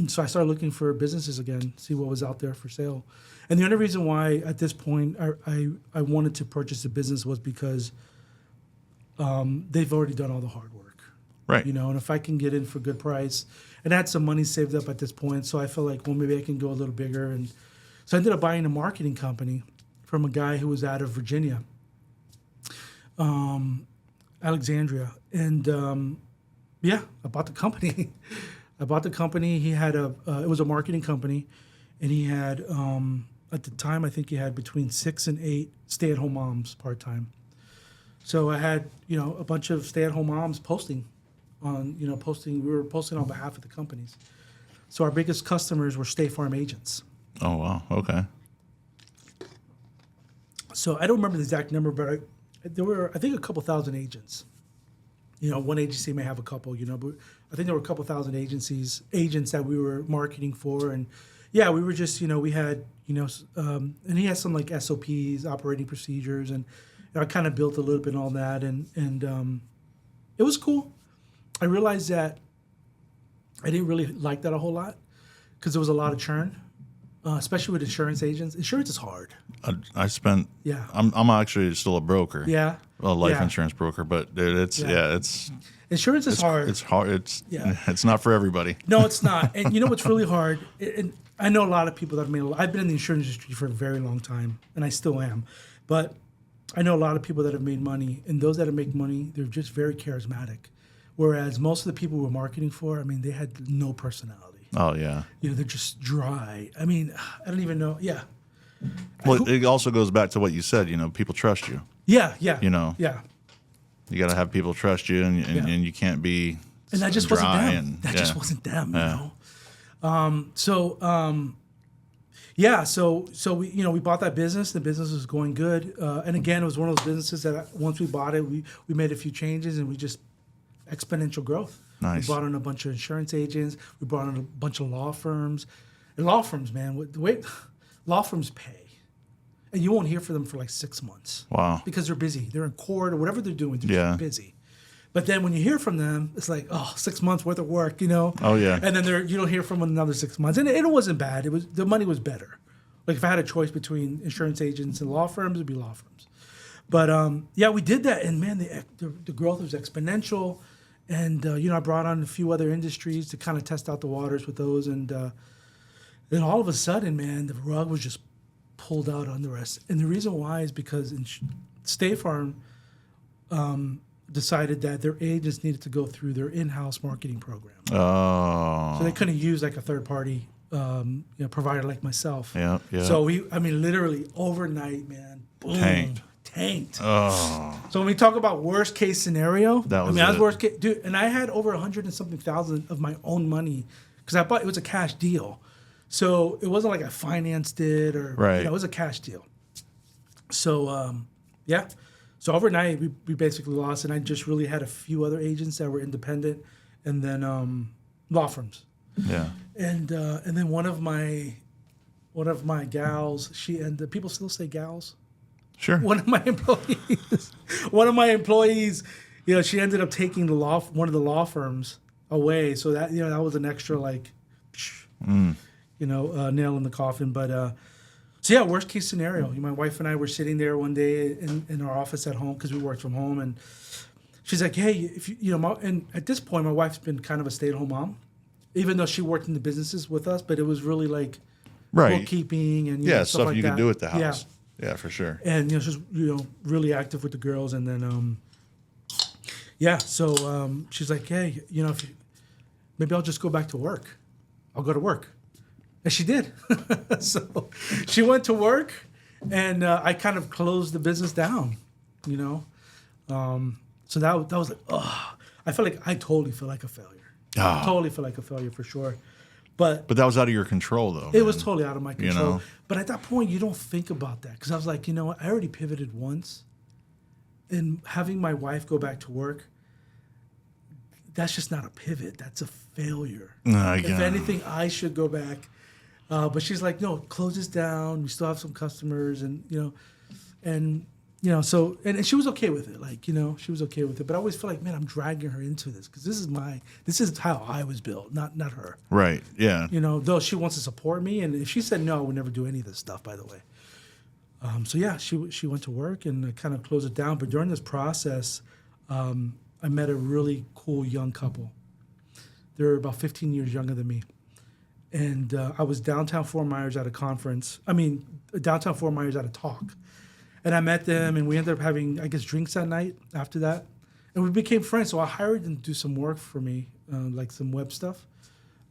so I started looking for businesses again, see what was out there for sale. And the only reason why at this point I wanted to purchase a business was because they've already done all the hard work. Right. And if I can get in for a good price, and I had some money saved up at this point, so I felt like, well, maybe I can go a little bigger. And so I ended up buying a marketing company from a guy who was out of Virginia, Alexandria. And I bought the company. He had it was a marketing company, and he had, at the time, I think he had between 6 and 8 stay-at-home moms part-time. So I had, a bunch of stay-at-home moms posting. We were posting on behalf of the companies. So our biggest customers were State Farm agents. Oh, wow. Okay. So I don't remember the exact number, but there were, I think, a couple thousand agents. One agency may have a couple, but I think there were a couple thousand agents that we were marketing for. And yeah, we were just, we had, and he has some like SOPs, operating procedures, and I kind of built a little bit on that. And it was cool. I realized that I didn't really like that a whole lot because there was a lot of churn, especially with insurance agents. Insurance is hard. I'm actually still a broker. Yeah. A life insurance broker, but dude, it's insurance is hard. It's hard. It's not for everybody. No, it's not. And you know what's really hard? And I know a lot of people that have made. I've been in the insurance industry for a very long time, and I still am. But I know a lot of people that have made money, and those that have made money, they're just very charismatic. Whereas most of the people we're marketing for, they had no personality. Oh, yeah. They're just dry. I don't even know. Yeah. Well, it also goes back to what you said, people trust you. Yeah. Yeah. You got to have people trust you, and you can't be and that just dry wasn't them. Just wasn't them, So we bought that business. The business was going good. And again, it was one of those businesses that once we bought it, we made a few changes, and we just exponential growth. Nice. We brought in a bunch of insurance agents. We brought in a bunch of law firms. And law firms, man, the way law firms pay, and you won't hear from them for like 6 months. Wow. Because they're busy. They're in court or whatever they're doing. They're just busy. But then when you hear from them, it's like, 6 months worth of work, Oh, yeah. And then you don't hear from them another 6 months. And it wasn't bad. The money was better. Like if I had a choice between insurance agents and law firms, it'd be law firms. But we did that, and man, the growth was exponential. And I brought on a few other industries to kind of test out the waters with those, and then all of a sudden, man, the rug was just pulled out on the rest. And the reason why is because State Farm decided that their agents needed to go through their in-house marketing program. Oh. So they couldn't use like a third-party provider like myself. Yeah. So literally overnight, man, boom. Tanked. Oh. So when we talk about worst case scenario, that was worst case, dude. And I had over 100 and something thousand of my own money because I bought it was a cash deal, so it wasn't like I financed it or it was a cash deal. So so overnight we basically lost, and I just really had a few other agents that were independent, and then law firms. Yeah. And then one of my one of my gals, she ended. People still say gals. Sure. One of my employees, she ended up taking one of the law firms away. So that that was an extra nail in the coffin. But so yeah, worst case scenario. My wife and I were sitting there one day in our office at home because we worked from home, and she's like, "Hey, if and at this point, my wife's been kind of a stay-at-home mom, even though she worked in the businesses with us, but it was really like bookkeeping and stuff like you that. could do at the house. Yeah. Yeah, for sure. And she's really active with the girls, and then so she's like, hey, maybe I'll just go back to work. I'll go to work, and she did. So she went to work, and I kind of closed the business down. So that was like, I totally felt like a failure. Ah. I totally felt like a failure for sure. But that was out of your control, though. It was totally out of my control. You know? But at that point, you don't think about that. Because I was like, you know what? I already pivoted once. And having my wife go back to work, that's just not a pivot. That's a failure. If anything, I should go back. But she's like, no, close this down. We still have some customers. And, so she was okay with it. She was okay with it. But I always feel like, man, I'm dragging her into this because this is how I was built, not her. Right. Yeah. Though she wants to support me, and if she said no, I would never do any of this stuff. By the way. So yeah, she went to work and kind of closed it down. But during this process, I met a really cool young couple. They were about 15 years younger than me, and I was downtown Fort Myers at a conference. Downtown Fort Myers at a talk. And I met them, and we ended up having, I guess, drinks that night after that. And we became friends. So I hired them to do some work for me, like some web stuff.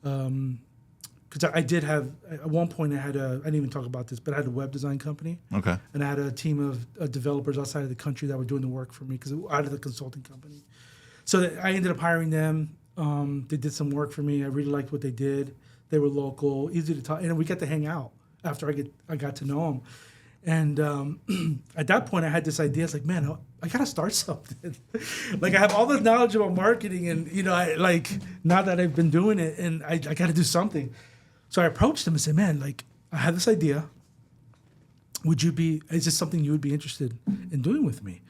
Because I did have, at one point, I didn't even talk about this, but I had a web design company. Okay. And I had a team of developers outside of the country that were doing the work for me because out of the consulting company. So I ended up hiring them. They did some work for me. I really liked what they did. They were local, easy to talk. And we got to hang out after I got to know them. And at that point, I had this idea. It's like, man, I gotta start something. I have all this knowledge about marketing, and now that I've been doing it, and I got to do something. So I approached them and said, man, I have this idea. Is this something you would be interested in doing with me?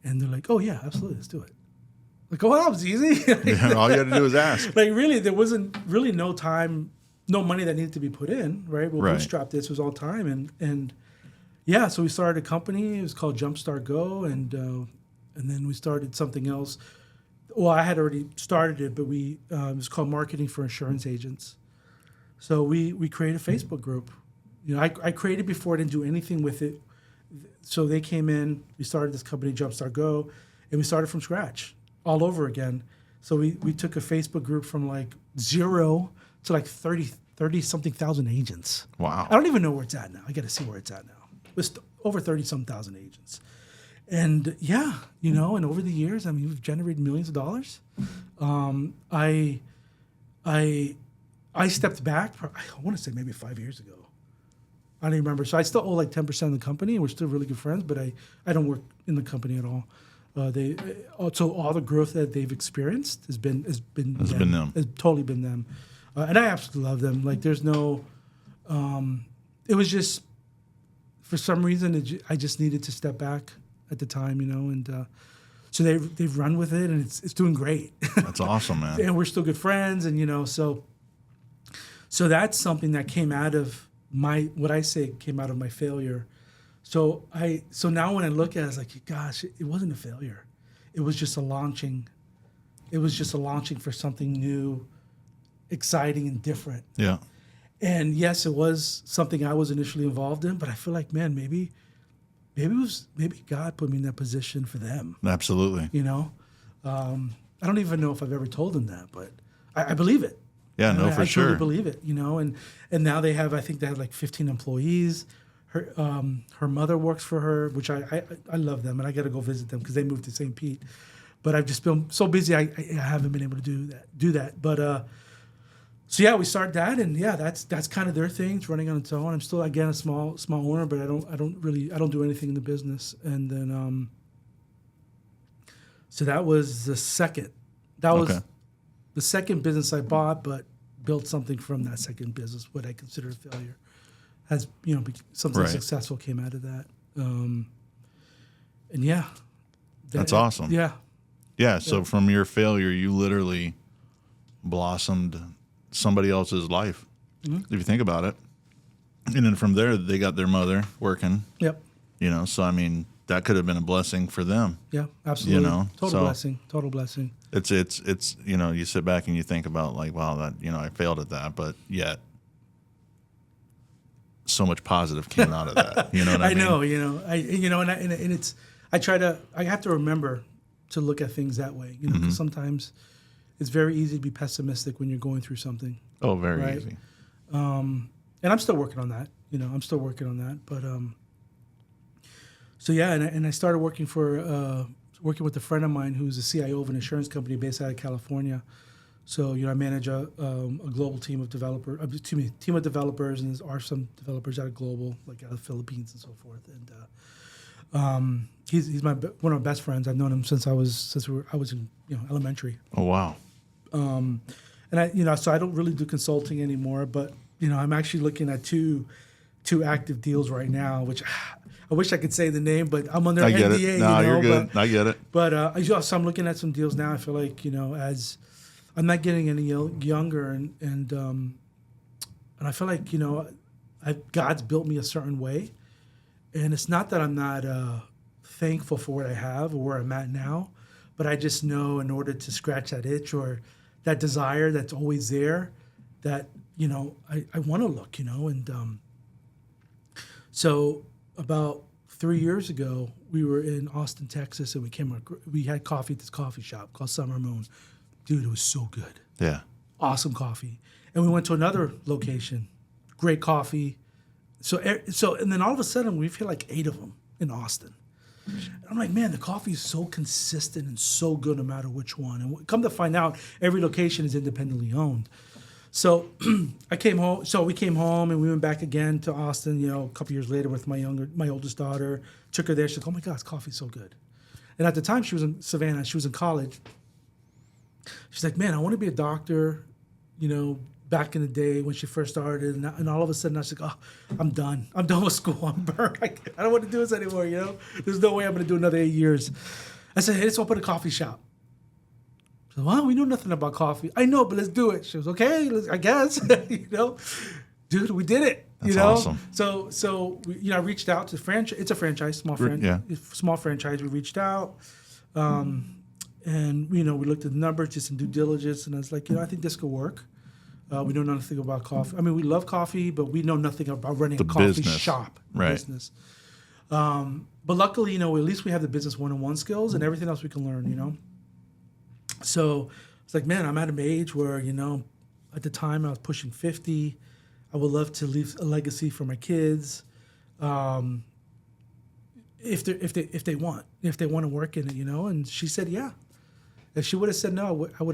And they're like, oh yeah, absolutely, let's do it. Well, that was easy. All you had to do was ask. Really, there wasn't really no money that needed to be put in, right? We'll bootstrap this. It was all time, and yeah, so we started a company. It was called Jumpstart Go, and then we started something else. Well, I had already started it, but it was called Marketing for Insurance Agents. So we created a Facebook group. I created before. I didn't do anything with it. So they came in. We started this company, Jumpstart Go, and we started from scratch all over again. So we took a Facebook group from 0 to 30 something thousand agents. Wow. I don't even know where it's at now. I got to see where it's at now. It was over 30-some thousand agents. And yeah, and over the years, we've generated millions of dollars. I stepped back, I want to say maybe 5 years ago. I don't even remember. So I still owe 10% of the company, and we're still really good friends, but I don't work in the company at all. So all the growth that they've experienced has been them. It's totally been them. And I absolutely love them. There's no, it was just, for some reason, I just needed to step back at the time, and so they've run with it, and it's doing great. That's awesome, man. And we're still good friends, and so that's something that came out of came out of my failure. So now when I look at it, it's gosh, it wasn't a failure. It was just a launching. It was just a launching for something new, exciting, and different. Yeah. And yes, it was something I was initially involved in, but I feel like, man, maybe God put me in that position for them. Absolutely. I don't even know if I've ever told them that, but I believe it. Yeah, for sure. I truly believe it. And now they have 15 employees. Her mother works for her, which I love them, and I got to go visit them because they moved to St. Pete. But I've just been so busy, I haven't been able to do that. But so yeah, we started that, and yeah, that's kind of their thing. It's running on its own. I'm still again a small owner, but I don't do anything in the business. And then so that was the second. That was the second business I bought, but built something from that second business, what I consider a failure. has, something Right. successful came out of that. And yeah. That's awesome. Yeah. Yeah. So from your failure, you literally blossomed somebody else's life, if you think about it. And then from there, they got their mother working. Yep. So I mean, that could have been a blessing for them. Yeah, absolutely. Total so blessing. Total blessing. It's you sit back and you think about like, wow, that I failed at that, but yet so much positive came out of that. You know what I mean? And it's I have to remember to look at things that way. Because sometimes it's very easy to be pessimistic when you're going through something. Oh, very right? easy. And I'm still working on that. I'm still working on that. But so yeah, and I started working with a friend of mine who's a CIO of an insurance company based out of California. So I manage a global team of team of developers, and there are some developers out of global, like out of the Philippines and so forth. And he's one of my best friends. I've known him since I was in elementary. Oh wow. And I so I don't really do consulting anymore, but I'm actually looking at two active deals right now, which I wish I could say the name, but I'm under I get NDA. it. No, you're good. I get it. But so I'm looking at some deals now. I feel like as I'm not getting any younger, and I feel like God's built me a certain way, and it's not that I'm not thankful for what I have or where I'm at now, but I just know in order to scratch that itch or that desire that's always there, that I want to look, and so about 3 years ago we were in Austin, Texas, and we had coffee at this coffee shop called Summer Moon. Dude, it was so good. Yeah. Awesome coffee. And we went to another location. Great coffee. So and then all of a sudden we've hit like 8 of them in Austin. And I'm like, man, the coffee is so consistent and so good no matter which one. And come to find out, every location is independently owned. So I came home. So we came home and we went back again to Austin, a couple years later with my oldest daughter. Took her there. She's like, oh my God, this coffee's so good. And at the time she was in Savannah. She was in college. She's like, man, I want to be a doctor, back in the day when she first started. And all of a sudden I was like, oh, I'm done. I'm done with school. I'm burnt. I don't want to do this anymore, There's no way I'm going to do another 8 years. I said, hey, let's open a coffee shop. She said, well, we know nothing about coffee. I know, but let's do it. She was, okay, I guess, Dude, we did it. That's awesome. So I reached out to franchise. It's a franchise, small franchise. We reached out. And, we looked at the numbers, just some due diligence, and I was like, I think this could work. We know nothing about coffee. I mean, we love coffee, but we know nothing about running a coffee shop business. But luckily, at least we have the business one-on-one skills, and everything else we can learn, So it's like, man, I'm at an age where, at the time I was pushing 50. I would love to leave a legacy for my kids. If they want to work in it, and she said, yeah. If she would have said no, I would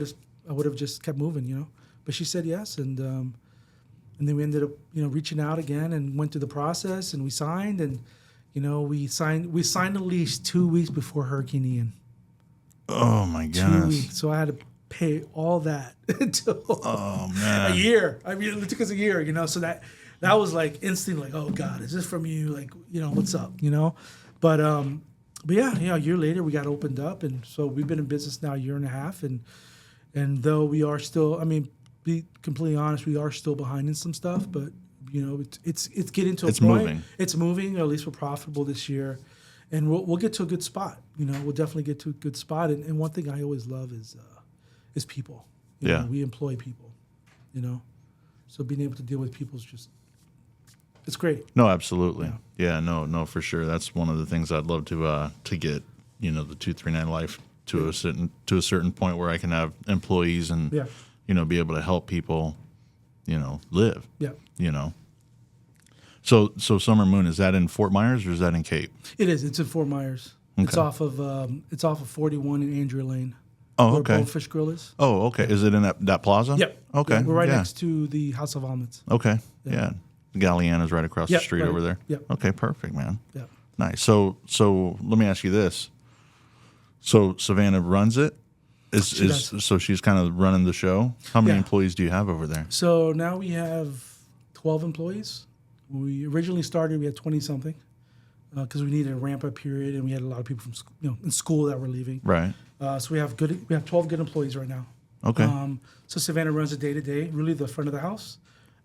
have just kept moving, But she said yes, and then we ended up, reaching out again and went through the process, and we signed, and we signed the lease 2 weeks before Hurricane Ian. Oh my goodness! 2 weeks, so I had to pay all that until man, a year. I mean, it took us a year, So that was like instantly, like, oh God, is this from you? Like, what's up, But yeah, a year later we got opened up, and so we've been in business now a year and a half, and though we are still, be completely honest, we are still behind in some stuff, but it's getting to a point. Moving. It's moving. Or at least we're profitable this year, and we'll get to a good spot. We'll definitely get to a good spot. And one thing I always love is people. We employ people. So being able to deal with people is just. It's great. No, absolutely. Yeah, no, for sure. That's one of the things I'd love to get, the 239 life to a certain point where I can have employees and be able to help people, live. Yeah. So Summer Moon, is that in Fort Myers or is that in Cape? It is. It's in Fort Myers. Okay. It's off of 41 in Andrea Lane. Oh, okay. Where Bonefish Grill is. Oh, okay. Is it in that plaza? Yep. Okay. Yeah, we're right next to the House of Almonds. Okay. Yeah. Galliana's right across the street over there. Yep. Okay, perfect, man. Yeah. Nice. So let me ask you this. So Savannah runs it? So she's kind of running the show? How many employees do you have over there? So now we have 12 employees. We originally started, we had 20 something because we needed a ramp up period, and we had a lot of people from in school that were leaving. Right. So we have 12 good employees right now. Okay. So Savannah runs the day to day, really the front of the house,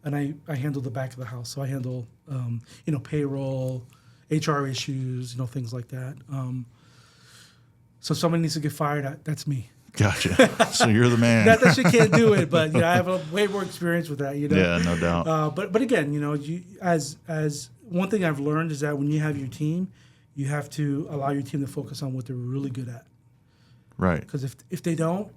and I handle the back of the house. So I handle payroll, HR issues, things like that. So if somebody needs to get fired, that's me. Gotcha. So you're the man. Not that she can't do it, but I have a way more experience with that. Yeah, no doubt. But again, as one thing I've learned is that when you have your team, you have to allow your team to focus on what they're really good at. Right. Because if they don't,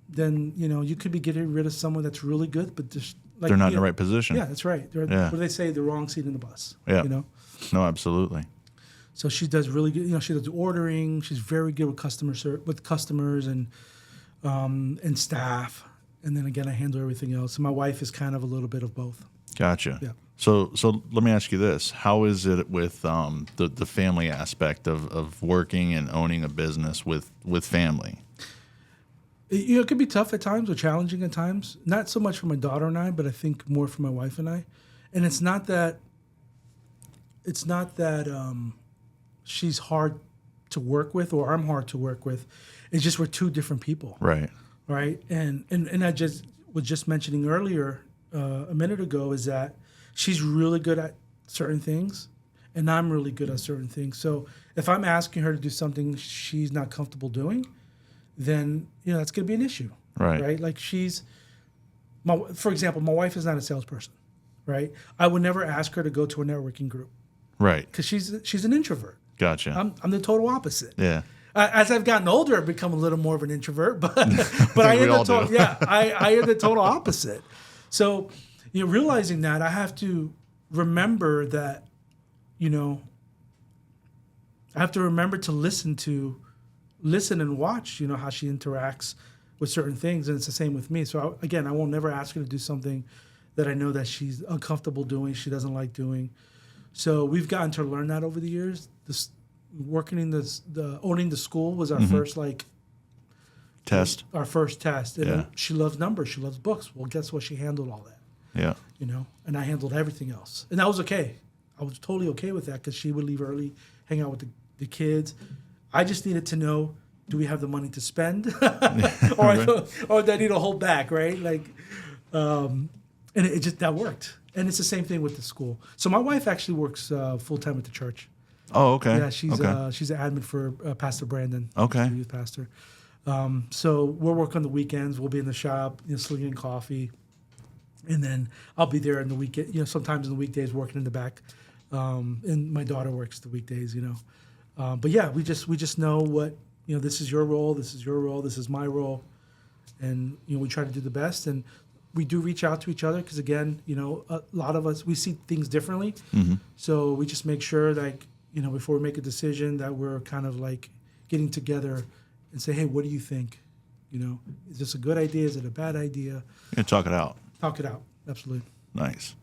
then you could be getting rid of someone that's really good, but just they're not in the right position. Yeah, that's right. What do they say? The wrong seat in the bus. Yeah. No, absolutely. So she does really good. She does ordering. She's very good with customers and staff. And then again, I handle everything else. And my wife is kind of a little bit of both. Gotcha. Yeah. So let me ask you this: how is it with the family aspect of working and owning a business with family? It could be tough at times or challenging at times. Not so much for my daughter and I, but I think more for my wife and I. And it's not that she's hard to work with or I'm hard to work with. It's just we're two different people. Right. Right. And I just was just mentioning earlier a minute ago is that she's really good at certain things and I'm really good at certain things. So if I'm asking her to do something she's not comfortable doing, then that's going to be an issue. Right. Right. Like for example, my wife is not a salesperson. Right. I would never ask her to go to a networking group. Right. Because she's an introvert. Gotcha. I'm the total opposite. Yeah. As I've gotten older, I've become a little more of an introvert, but I am the total, I am the total opposite. So, realizing that, I have to remember that, I have to remember to listen and watch, how she interacts with certain things, and it's the same with me. So I won't never ask her to do something that I know that she's uncomfortable doing, she doesn't like doing. So we've gotten to learn that over the years. Working in owning the school was our first test. Our first test. And Yeah. she loves numbers. She loves books. Well, guess what? She handled all that. Yeah. And I handled everything else. And that was okay. I was totally okay with that because she would leave early, hang out with the kids. I just needed to know, do we have the money to spend? or do I need to hold back, right? And it just, that worked. And it's the same thing with the school. So my wife actually works full-time at the church. Oh, okay. Yeah, she's an admin for Pastor Brandon. Okay. Youth pastor. So we'll work on the weekends. We'll be in the shop, slinging coffee, and then I'll be there in the weekend. Sometimes in the weekdays working in the back, and my daughter works the weekdays. But yeah, we just know what this is your role. This is your role. This is my role, and we try to do the best. And we do reach out to each other because again, a lot of us we see things differently. Mm-hmm. So we just make sure before we make a decision that we're kind of getting together and say, hey, what do you think? Is this a good idea? Is it a bad idea? Yeah, talk it out. Talk it out. Absolutely. Nice.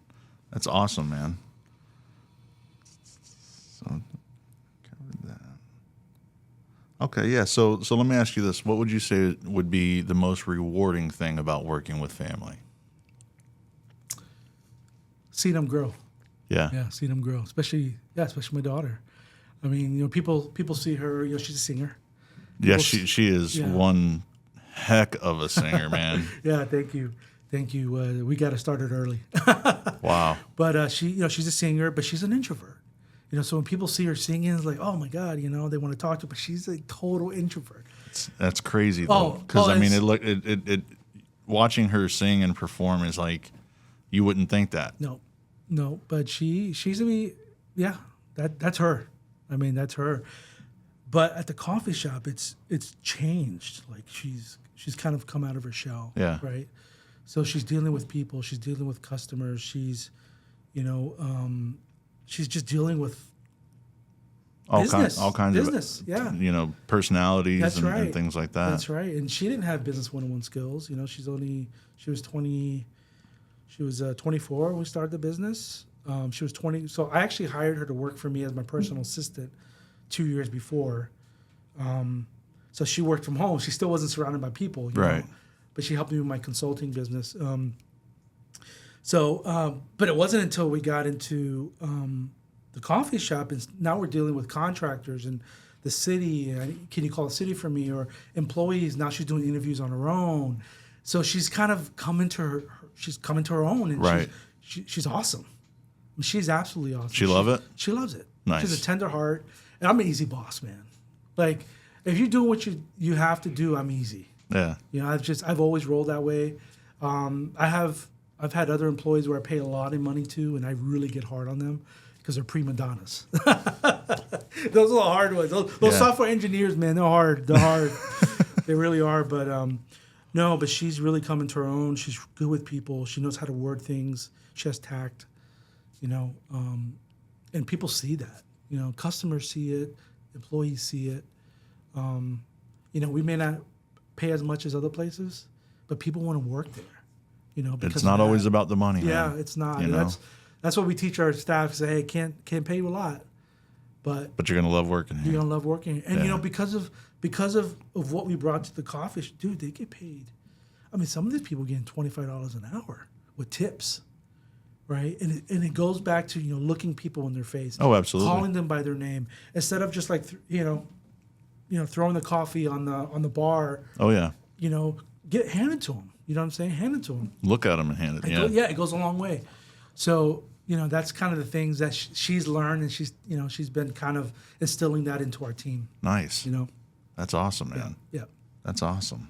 That's awesome, man. So, covered that. Okay, yeah. So let me ask you this. What would you say would be the most rewarding thing about working with family? Seeing them grow. Yeah, seeing them grow, especially my daughter. I mean, people see her. She's a singer. Yeah, she is one heck of a singer, man. Yeah, thank you. We got to start it early. Wow. But she's a singer, but she's an introvert. So when people see her singing, it's like, oh my God, they want to talk to her, but she's a total introvert. That's crazy though, because it watching her sing and perform is like you wouldn't think that. No, but she's that's her. I mean, that's her. But at the coffee shop, it's changed. Like she's kind of come out of her shell. Yeah. Right. So she's dealing with people. She's dealing with customers. She's, she's just dealing with all business. All kinds business. Yeah. Personalities and things like that. That's right. And she didn't have business 101 skills. She was 20. She was 24 when we started the business. She was 20. So I actually hired her to work for me as my personal assistant 2 years before. So she worked from home. She still wasn't surrounded by people. You know? But she helped me with my consulting business. So, but it wasn't until we got into the coffee shop, and now we're dealing with contractors and the city. Can you call the city for me? Or employees. Now she's doing interviews on her own. So she's kind of come into her own, and Right. she's awesome. She's absolutely awesome. She love it? She loves it. Nice. She's a tender heart, and I'm an easy boss, man. Like if you're doing what you have to do, I'm easy. Yeah. You know, I've always rolled that way. I've had other employees where I pay a lot of money to, and I really get hard on them because they're prima donnas. Those are the hard ones. Those software engineers, man, they're hard. They're hard. They really are. But no, but she's really coming to her own. She's good with people. She knows how to word things. She has tact. You know, and people see that. You know, customers see it. Employees see it. You know, we may not pay as much as other places, but people want to work there. You know, because It's not always about the money. Yeah, man. it's not. You know? That's what we teach our staff. Say, hey, can't pay you a lot, but you're gonna love working here. you're gonna love working. And Yeah. you know, because of what we brought to the coffee shop, dude, they get paid. I mean, some of these people getting $25 an hour with tips, right? And it goes back to, you know, looking people in their face. Oh, absolutely. Calling them by their name instead of just like throwing the coffee on the bar. Oh yeah. You know, hand it to them. You know what I'm saying? Hand it to them. Look at them and hand it. It goes a long way. So, you know, that's kind of the things that she's learned, and she's been kind of instilling that into our team. Nice. You know? That's awesome, man. Yeah. That's awesome.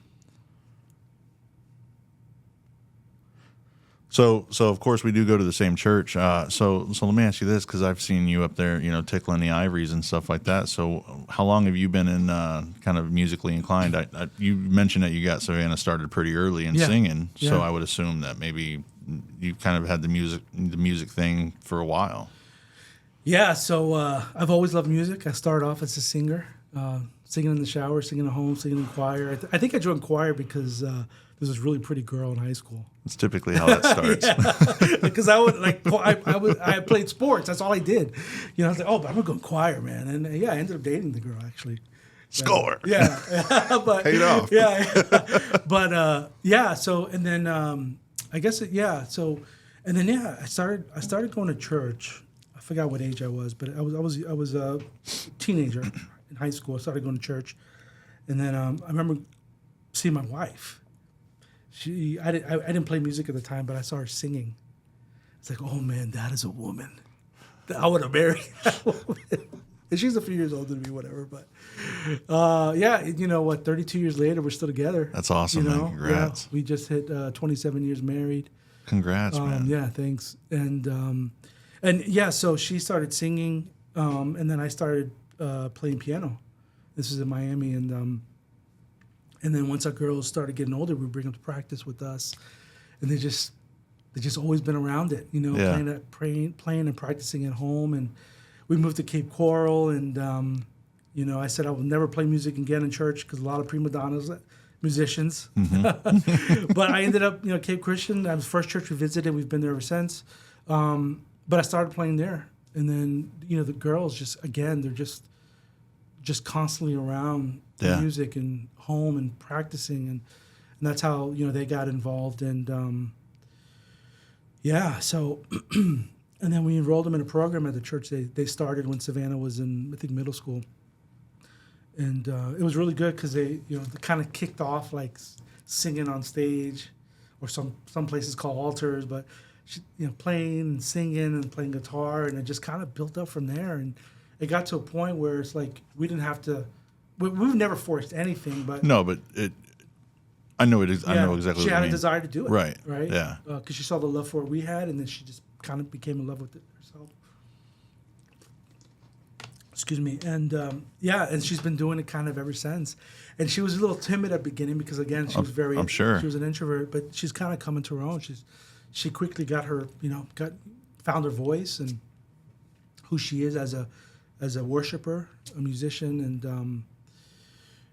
So of course we do go to the same church. So let me ask you this, because I've seen you up there, you know, tickling the ivories and stuff like that. So how long have you been in kind of musically inclined? You mentioned that you got Savannah started pretty early in singing, so Yeah. I would assume that maybe you kind of had the music thing for a while. Yeah, so I've always loved music. I started off as a singer, singing in the shower, singing at home, singing in choir. I think I joined choir because there was this really pretty girl in high school. It's typically how that starts. Because I would I played sports. That's all I did. You know, I was like, oh, but I'm gonna go choir, man. And I ended up dating the girl actually. Score. Yeah, but Paid off. Yeah, but So and then I guess I started going to church. I forgot what age I was, but I was a teenager in high school. I started going to church, and then I remember seeing my wife. I didn't play music at the time, but I saw her singing. It's like, oh man, that is a woman. I would have married that woman. And she's a few years older than me, whatever. But you know what? 32 years later, we're still together. That's awesome, You know? man. Congrats. Yeah, we just hit 27 years married. Congrats, man. Yeah, thanks. And so she started singing, and then I started playing piano. This was in Miami, and then once our girls started getting older, we bring them to practice with us, and they just always been around it, you know, playing and practicing at home. And we moved to Cape Coral, and you know, I said I will never play music again in church because a lot of prima donnas, musicians. Mm-hmm. But I ended up, you know, Cape Christian. That was the first church we visited. We've been there ever since. But I started playing there, and then you know the girls they're just constantly around the music and home and practicing, and that's how, you know, they got involved. And so and then we enrolled them in a program at the church they started when Savannah was in, I think, middle school. And it was really good because they kind of kicked off like singing on stage, or some places call altars, but playing and singing and playing guitar, and it just kind of built up from there. And it got to a point where it's like we didn't have to. We've never forced anything, but no, but I know it is. I know exactly. She what had you a mean. desire to do it, right? Yeah, because she saw the love for what we had, and then she just kind of became in love with it herself. Excuse me, and and she's been doing it kind of ever since. And she was a little timid at the beginning because, again, she was very. I'm sure she was an introvert, but she's kind of coming to her own. She quickly got her, found her voice and who she is as a worshiper, a musician,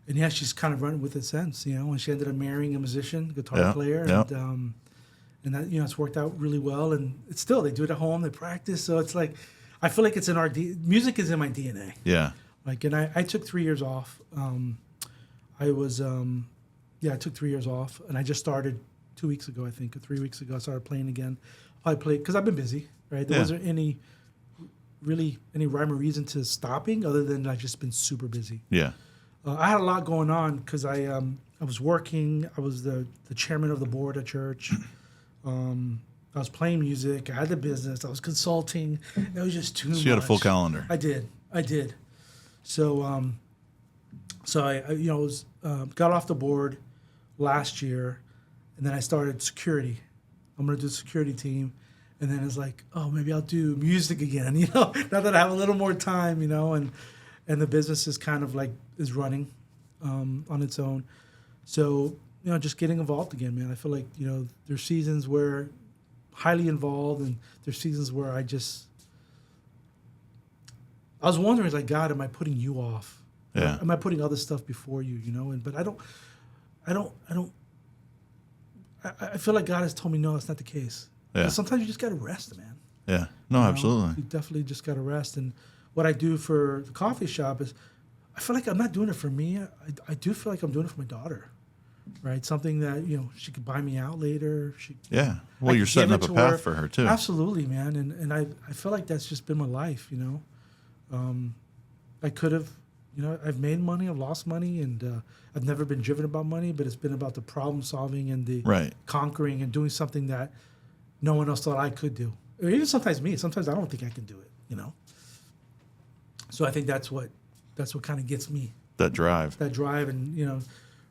and she's kind of running with it since, and she ended up marrying a musician, guitar player, and that, it's worked out really well. And it's still, they do it at home, they practice, so it's like, I feel like it's in our music is in my DNA. Yeah. Like, and I took 3 years off. I took 3 years off, and I just started 2 weeks ago, I think, or 3 weeks ago. I started playing again. I played because I've been busy, right? There Yeah. wasn't any rhyme or reason to stopping other than I've just been super busy. Yeah. I had a lot going on because I was working. I was the chairman of the board at church. I was playing music. I had the business. I was consulting. It was just too much. So you had a full calendar. I did. So I was got off the board last year, and then I started security. I'm gonna do the security team, and then it's like, oh, maybe I'll do music again. Now that I have a little more time, and the business is kind of like is running on its own. So just getting involved again, man. I feel like there's seasons where highly involved, and there's seasons where I was wondering, like, God, am I putting you off? Yeah. Am I putting other stuff before you? But I feel like God has told me no, that's not the case. Yeah. But sometimes you just got to rest, man. Yeah. No, absolutely. You definitely just got to rest. And what I do for the coffee shop is, I feel like I'm not doing it for me. I do feel like I'm doing it for my daughter, right? Something that she could buy me out later. Yeah. Well, you're setting up a path for her too. Absolutely, man. And I feel like that's just been my life. I could have, I've made money, I've lost money, and I've never been driven about money, but it's been about the problem solving and the Right. conquering and doing something that no one else thought I could do. Or even sometimes me. Sometimes I don't think I can do it. So I think that's what kind of gets me. That drive. That drive, and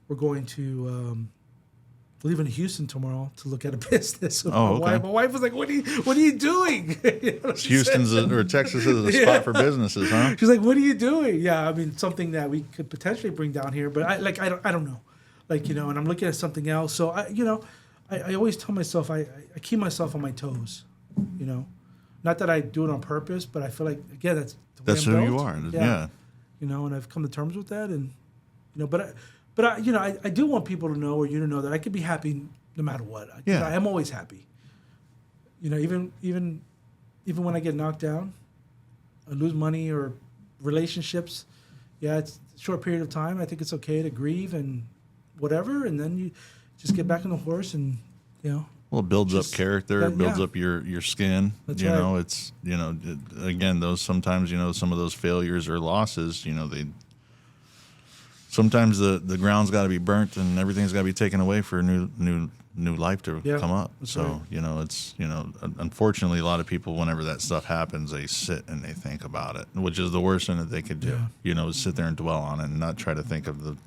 we're going to leaving to Houston tomorrow to look at a business. With Oh, okay. My wife was like, "What are you doing?" Houston's or Texas is a spot for businesses, huh? She's like, "What are you doing?" Yeah, I mean, something that we could potentially bring down here, but I don't know, and I'm looking at something else. So I always tell myself I keep myself on my toes, not that I do it on purpose, but I feel like again that's who you are. Yeah. And I've come to terms with that, and but I do want people to know, or you to know, that I could be happy no matter what. Yeah. I am always happy. Even when I get knocked down, I lose money or relationships. Yeah, it's a short period of time. I think it's okay to grieve and whatever, and then you just get back on the horse and Well, it builds up character, it builds yeah. up your skin. That's right. It's again, those sometimes some of those failures or losses, they sometimes the ground's got to be burnt and everything's got to be taken away for a new life to come up. So right. it's unfortunately a lot of people, whenever that stuff happens, they sit and they think about it, which is the worst thing that they could do. Is sit there and dwell on it and not try to think of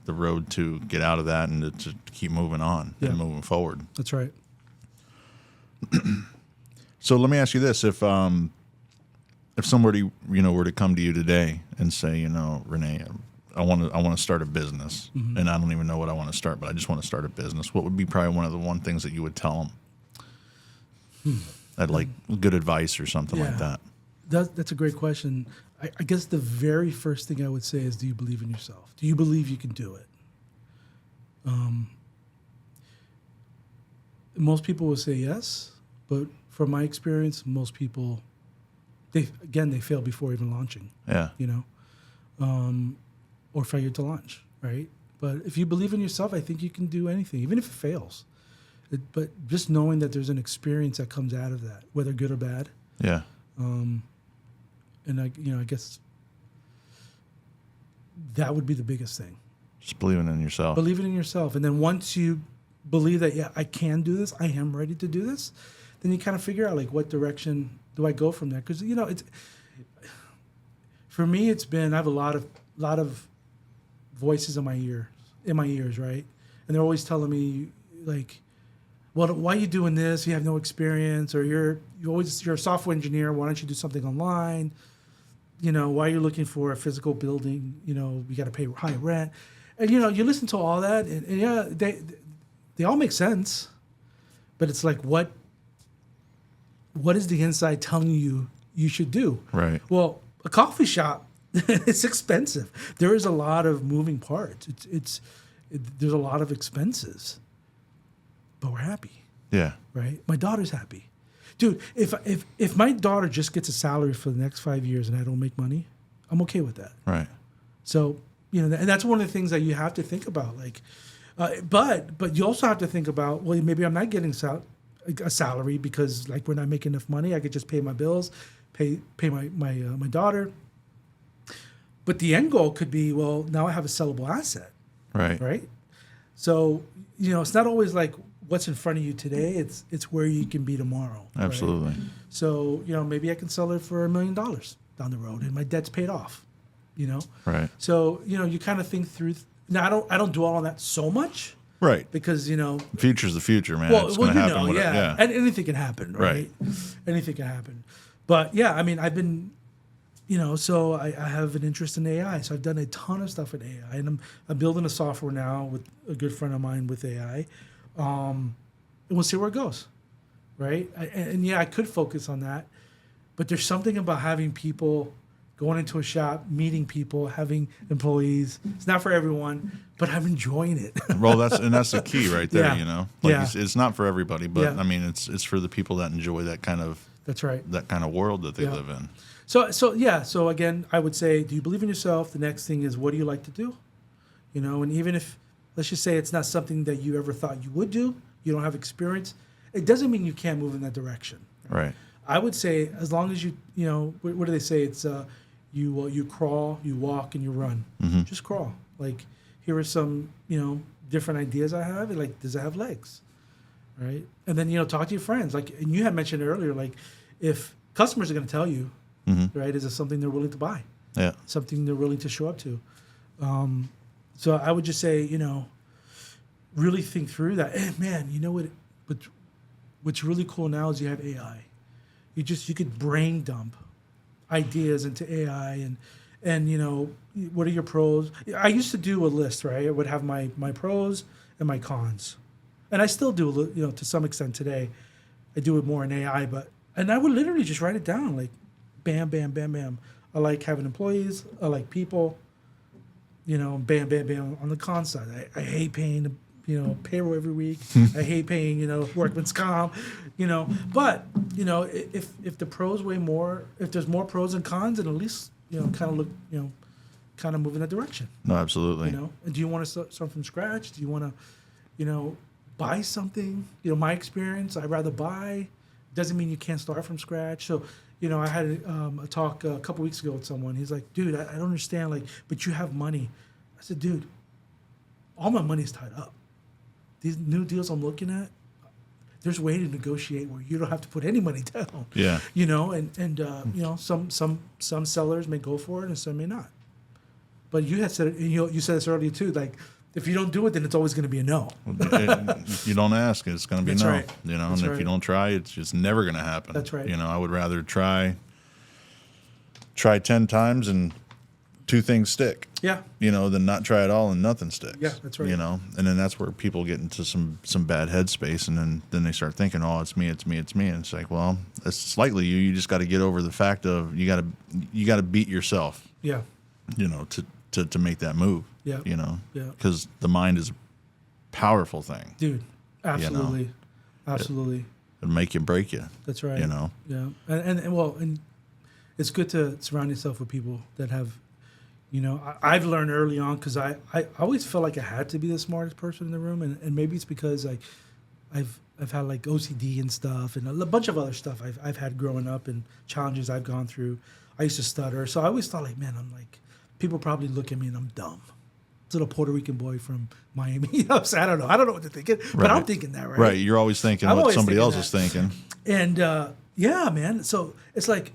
the road to get out of that and to keep moving on and moving forward. That's right. So let me ask you this: if somebody were to come to you today and say, Rene, I want to start a business, and I don't even know what I want to start, but I just want to start a business, what would be probably one of the things that you would tell them? I'd like good advice or something like that. That's a great question. I guess the very first thing I would say is, do you believe in yourself? Do you believe you can do it? Most people would say yes, but from my experience, most people, they fail before even launching. Yeah. Or failure to launch, right? But if you believe in yourself, I think you can do anything, even if it fails. But just knowing that there's an experience that comes out of that, whether good or bad. Yeah. And I guess that would be the biggest thing. Just believing in yourself. Believing in yourself. And then once you believe that, I can do this, I am ready to do this, then you kind of figure out, like, what direction do I go from there? Because, it's, for me, it's been, I have a lot of voices in my ears, right? And they're always telling me, like, well, why are you doing this? You have no experience, or you're a software engineer. Why don't you do something online? Why are you looking for a physical building? You got to pay high rent. And, you listen to all that, and they all make sense. But it's like, what is the inside telling you should do? Right. Well, a coffee shop, it's expensive. There is a lot of moving parts. There's a lot of expenses. But we're happy. Yeah. Right? My daughter's happy. Dude, if my daughter just gets a salary for the next 5 years and I don't make money, I'm okay with that. Right. So, and that's one of the things that you have to think about. Like, But you also have to think about, well, maybe I'm not getting a salary because like we're not making enough money. I could just pay my bills, pay my daughter. But the end goal could be, well, now I have a sellable asset, Right. right? So it's not always like what's in front of you today. It's where you can be tomorrow. Absolutely. Right? So maybe I can sell it for $1 million down the road, and my debt's paid off. Right. So you kind of think through. Now I don't dwell on that so much. Right. Because the future's the future, man. Well, it's going to happen. yeah. And anything can happen, right? Anything can happen. But yeah, I mean, I've been, so I have an interest in AI. So I've done a ton of stuff in AI, and I'm building a software now with a good friend of mine with AI. And we'll see where it goes, right? And yeah, I could focus on that, but there's something about having people going into a shop, meeting people, having employees. It's not for everyone, but I'm enjoying it. Well, that's the key right there. Yeah. It's not for everybody, but Yeah. I mean, it's for the people that enjoy that kind of That's right. that kind of world that they live in. So again, I would say, do you believe in yourself? The next thing is, what do you like to do? And even if, let's just say it's not something that you ever thought you would do, you don't have experience, it doesn't mean you can't move in that direction. Right. I would say, as long as you what do they say? It's you crawl, you walk, and you run. Mm-hmm. Just crawl. Like, here are some different ideas I have. And like, does it have legs? Right. And then talk to your friends. Like, and you had mentioned earlier, like, if customers are going to tell you, right, is it something they're willing to buy? Yeah. Something they're willing to show up to. So I would just say, really think through that. And man, you know what? What's really cool now is you have AI. You could brain dump ideas into AI and what are your pros? I used to do a list, right? I would have my pros and my cons, and I still do to some extent today. I do it more in AI, and I would literally just write it down, like bam, bam, bam, bam. I like having employees. I like people. Bam, bam, bam. On the con side, I hate paying payroll every week. I hate paying workman's comp. But if the pros weigh more, if there's more pros and cons, then at least kind of look kind of move in that direction. No, absolutely. And do you want to start from scratch? Do you want to buy something? My experience, I'd rather buy. Doesn't mean you can't start from scratch. So I had a talk a couple weeks ago with someone. He's like, dude, I don't understand, like, but you have money. I said, dude, all my money's tied up. These new deals I'm looking at, there's a way to negotiate where you don't have to put any money down. Yeah. Some sellers may go for it and some may not. But you had said it, and you said this earlier too, like, if you don't do it, then it's always going to be a no. If you don't ask, it's going to be That's no. right. And if you don't try, it's just never going to happen. That's right. I would rather try 10 times and 2 things stick. Yeah. Than not try at all and nothing sticks. Yeah, that's right. And then that's where people get into some bad headspace, and then they start thinking, oh, it's me. And it's like, well, it's slightly you. You just got to get over the fact of you got to beat yourself. Yeah. To make that move. Yeah. Yeah. Because the mind is a powerful thing. Dude, absolutely. Absolutely. It'll make you break you. That's right. Yeah. And it's good to surround yourself with people that have, I've learned early on, because I always felt like I had to be the smartest person in the room. And maybe it's because I've had like OCD and stuff and a bunch of other stuff I've had growing up and challenges I've gone through. I used to stutter. So I always thought like, man, I'm like, people probably look at me and I'm dumb. This little Puerto Rican boy from Miami. So I don't know. I don't know what they're thinking, but I'm thinking that, right? Right. You're always thinking what somebody else is thinking. And yeah, man. So it's like,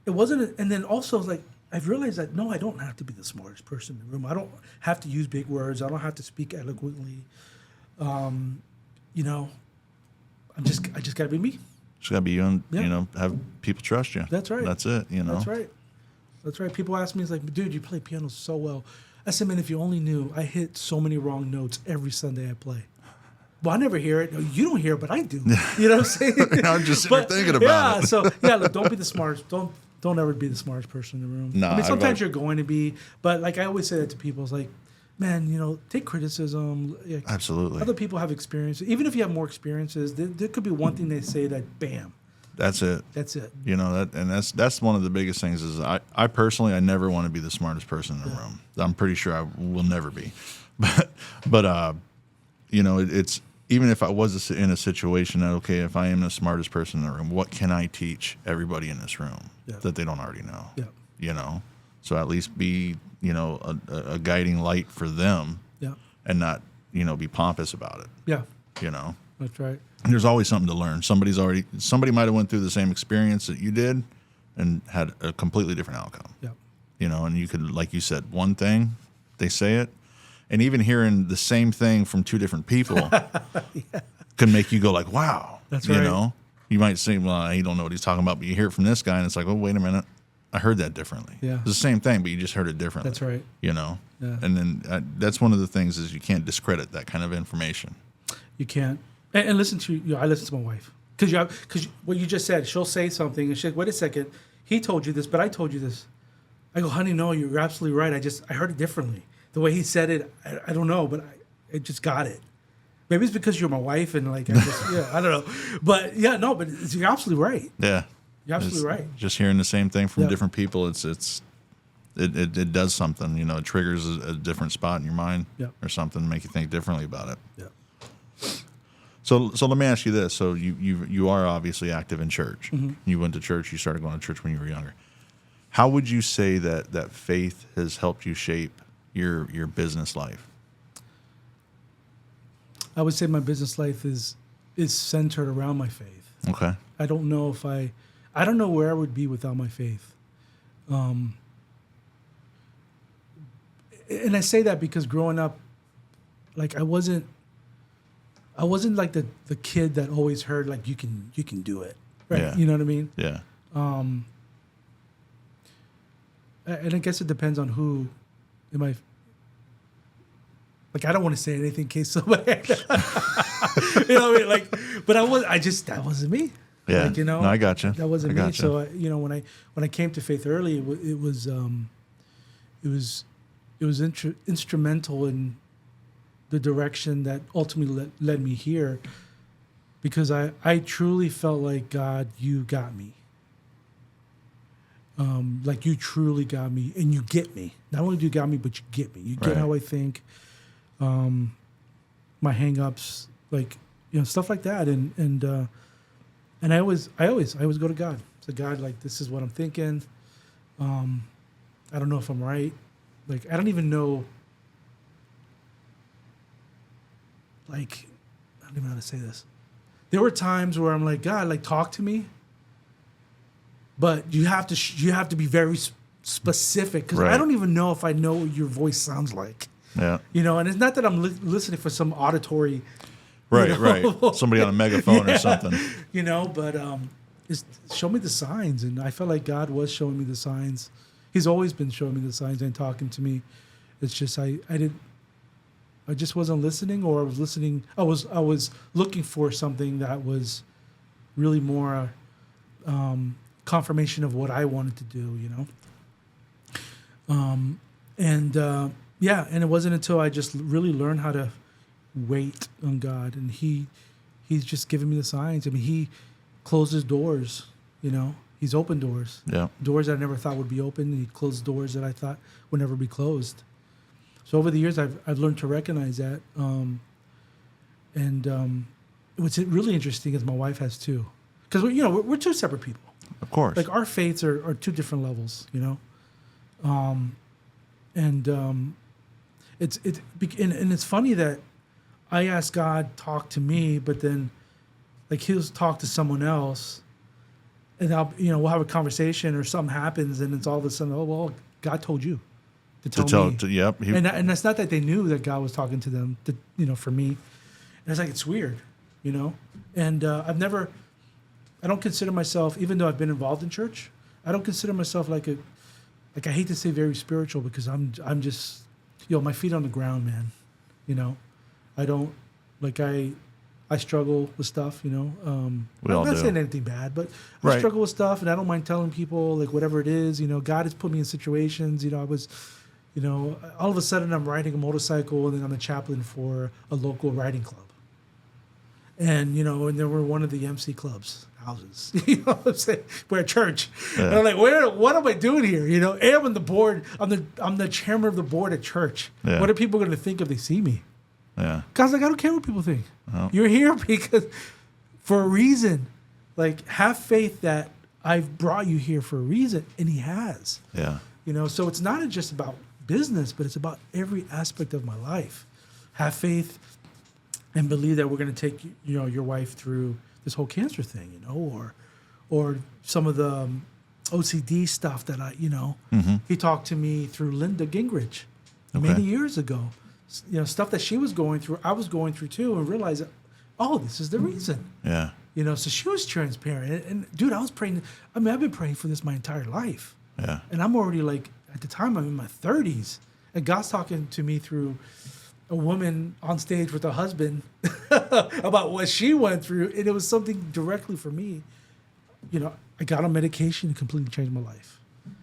it wasn't, and then also like, I've realized that, no, I don't have to be the smartest person in the room. I don't have to use big words. I don't have to speak eloquently. I just got to be me. Just got to be you and, have people trust you. That's right. That's it, That's right. That's right. People ask me, it's like, dude, you play piano so well. I said, man, if you only knew, I hit so many wrong notes every Sunday I play. Well, I never hear it. No, you don't hear it, but I do. You know what I'm saying? I'm just sitting there thinking about it. So, look, don't be the smartest. Don't ever be the smartest person in the room. No, I mean, sometimes you're going to be, but like I always say that to people, it's like, man, take criticism. Like, absolutely. Other people have experiences. Even if you have more experiences, there could be one thing they say that, bam. That's it. That's it. That's one of the biggest things is I personally, I never want to be the smartest person in the room. I'm pretty sure I will never be. but it's even if I was in a situation that, okay, if I am the smartest person in the room, what can I teach everybody in this room that they don't already know? Yeah. So at least be, a guiding light for them and not, be pompous about it. Yeah. That's right. And there's always something to learn. Somebody might have went through the same experience that you did and had a completely different outcome. Yeah. And you could, like you said, one thing, they say it, and even hearing the same thing from two different people can make you go like, wow. That's right. You might say, well, he don't know what he's talking about, but you hear it from this guy and it's like, oh, wait a minute. I heard that differently. Yeah. It's the same thing, but you just heard it differently. That's right. Yeah. And then that's one of the things is you can't discredit that kind of information. You can't. And listen to I listen to my wife because what you just said. She'll say something and she's like, wait a second, he told you this, but I told you this. I go, honey, no, you're absolutely right. I heard it differently. The way he said it, I don't know, but I just got it. Maybe it's because you're my wife and like I don't know, but but you're absolutely right. Yeah. You're absolutely right. Just hearing the same thing from different people, it does something. It triggers a different spot in your mind or something to make you think differently about it. Yeah. So let me ask you this. So you are obviously active in church. Mm-hmm. You went to church. You started going to church when you were younger. How would you say that faith has helped you shape your business life? I would say my business life is centered around my faith. Okay. I don't know I don't know where I would be without my faith. And I say that because growing up, like I wasn't like the kid that always heard like you can do it, right? Yeah. You know what I mean? Yeah. And I guess it depends on who am I. Like I don't want to say anything in case somebody, you know what I mean? Like, but that wasn't me. Yeah. Like, No, I got you. That wasn't me. So when I came to faith early, it was instrumental in the direction that ultimately led me here, because I truly felt like, God, you got me. Like you truly got me, and you get me. Not only do you got me, but you get me. You get how I think, my hang-ups, like stuff like that, and I always go to God. So God, like this is what I'm thinking. I don't know if I'm right. Like I don't even know. Like I don't even know how to say this. There were times where I'm like, God, like talk to me. But you have to be very specific, because I don't even know if I know what your voice sounds like. Yeah. And it's not that I'm listening for some auditory. Right. Somebody on a megaphone or something. But just show me the signs, and I felt like God was showing me the signs. He's always been showing me the signs and talking to me. It's just I just wasn't listening, or I was listening. I was looking for something that was really more confirmation of what I wanted to do, and it wasn't until I just really learned how to wait on God, and He's just giving me the signs. I mean, He closes doors, He's opened doors, doors that I never thought would be open, and He closed doors that I thought would never be closed. So over the years, I've learned to recognize that, what's really interesting is my wife has too, because we're two separate people. Of course. Like our faiths are two different levels, it's funny that I ask God talk to me, but then like He'll talk to someone else, and we'll have a conversation or something happens, and it's all of a sudden, oh well, God told you to tell me. Yep. And that's not that they knew that God was talking to them, for me. And it's like it's weird, And I don't consider myself, even though I've been involved in church, I don't consider myself like I hate to say very spiritual, because I'm just, my feet on the ground, man. I don't, like I struggle with stuff, I'm not saying anything bad, but I struggle with stuff, and I don't mind telling people like whatever it is, God has put me in situations, I was, all of a sudden I'm riding a motorcycle, and then I'm a chaplain for a local riding club. And, and they were one of the MC clubs houses. You know what I'm saying? We're at church. Yeah. And I'm like, what am I doing here? You know, and I'm on the board. I'm the chairman of the board at church. Yeah. What are people going to think if they see me? Yeah. God's like, I don't care what people think. Oh. You're here because for a reason. Like, have faith that I've brought you here for a reason, and He has. Yeah. You know, so it's not just about business, but it's about every aspect of my life. Have faith and believe that we're going to take, you know, your wife through this whole cancer thing, you know, or some of the OCD stuff that he talked to me through Linda Gingrich many years ago. You know, stuff that she was going through, I was going through too, and realized that, oh, this is the reason. Yeah. You know, so she was transparent. And dude, I was praying. I mean, I've been praying for this my entire life. Yeah. And I'm already like, at the time, I'm in my 30s. And God's talking to me through a woman on stage with her husband about what she went through. And it was something directly for me. You know, I got on medication and completely changed my life.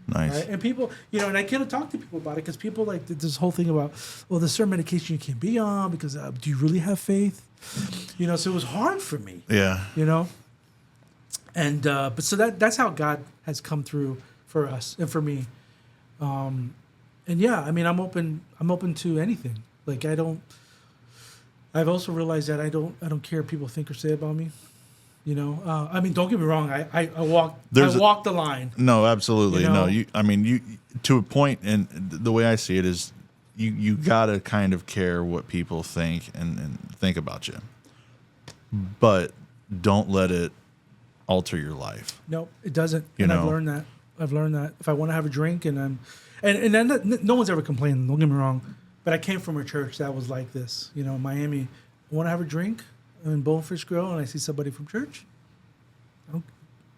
Nice. Right? And people, you know, and I can't talk to people about it because people like this whole thing about, well, there's certain medication you can't be on because do you really have faith? You know, so it was hard for me. Yeah. You know, and but so that's how God has come through for us and for me. And yeah, I mean, I'm open to anything. Like I've also realized that I don't care what people think or say about me. You know, I mean, don't get me wrong. I walk the line. No, absolutely. You know? No, I mean, you to a point, and the way I see it is, you gotta kind of care what people think and think about you, but don't let it alter your life. No, it doesn't. You and know? I've learned that if I want to have a drink and then no one's ever complained. Don't get me wrong, but I came from a church that was like this. You know, in Miami, I want to have a drink in Bonefish Grill, and I see somebody from church. I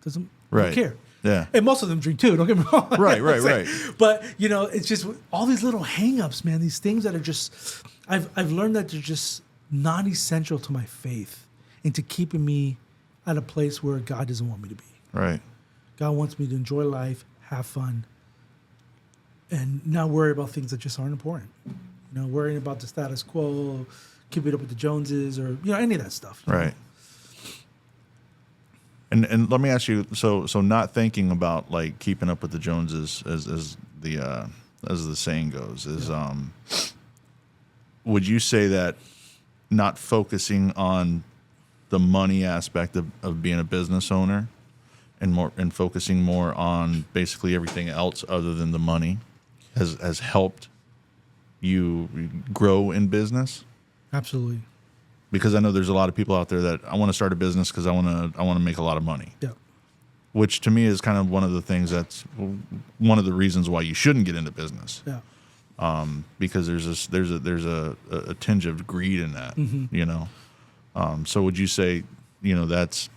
don't care. Yeah. And most of them drink too. Don't get me wrong. Right. But you know, it's just all these little hang-ups, man. These things that are just, I've learned that they're just non-essential to my faith and to keeping me at a place where God doesn't want me to be. Right. God wants me to enjoy life, have fun, and not worry about things that just aren't important. You know, worrying about the status quo, keeping up with the Joneses, or you know, any of that stuff. Right. And let me ask you, so not thinking about like keeping up with the Joneses, as the saying goes, is would you say that not focusing on the money aspect of being a business owner and focusing more on basically everything else other than the money has helped you grow in business? Absolutely. Because I know there's a lot of people out there that I want to start a business because I want to make a lot of money. Yeah. Which to me is kind of one of the things that's one of the reasons why you shouldn't get into business. Yeah. Because there's a tinge of greed in that. Mm-hmm. You know. So would you say, you know, that's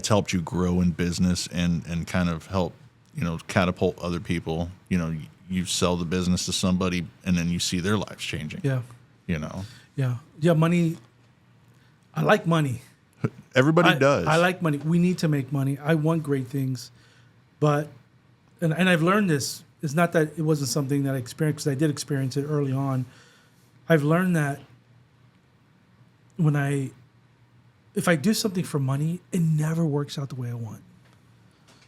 helped you grow in business and kind of help, you know, catapult other people? You know, you sell the business to somebody and then you see their lives changing. Yeah. You know. Yeah, money. I like money. Everybody does. I like money. We need to make money. I want great things, but and I've learned this. It's not that it wasn't something that I experienced, because I did experience it early on. I've learned that if I do something for money, it never works out the way I want,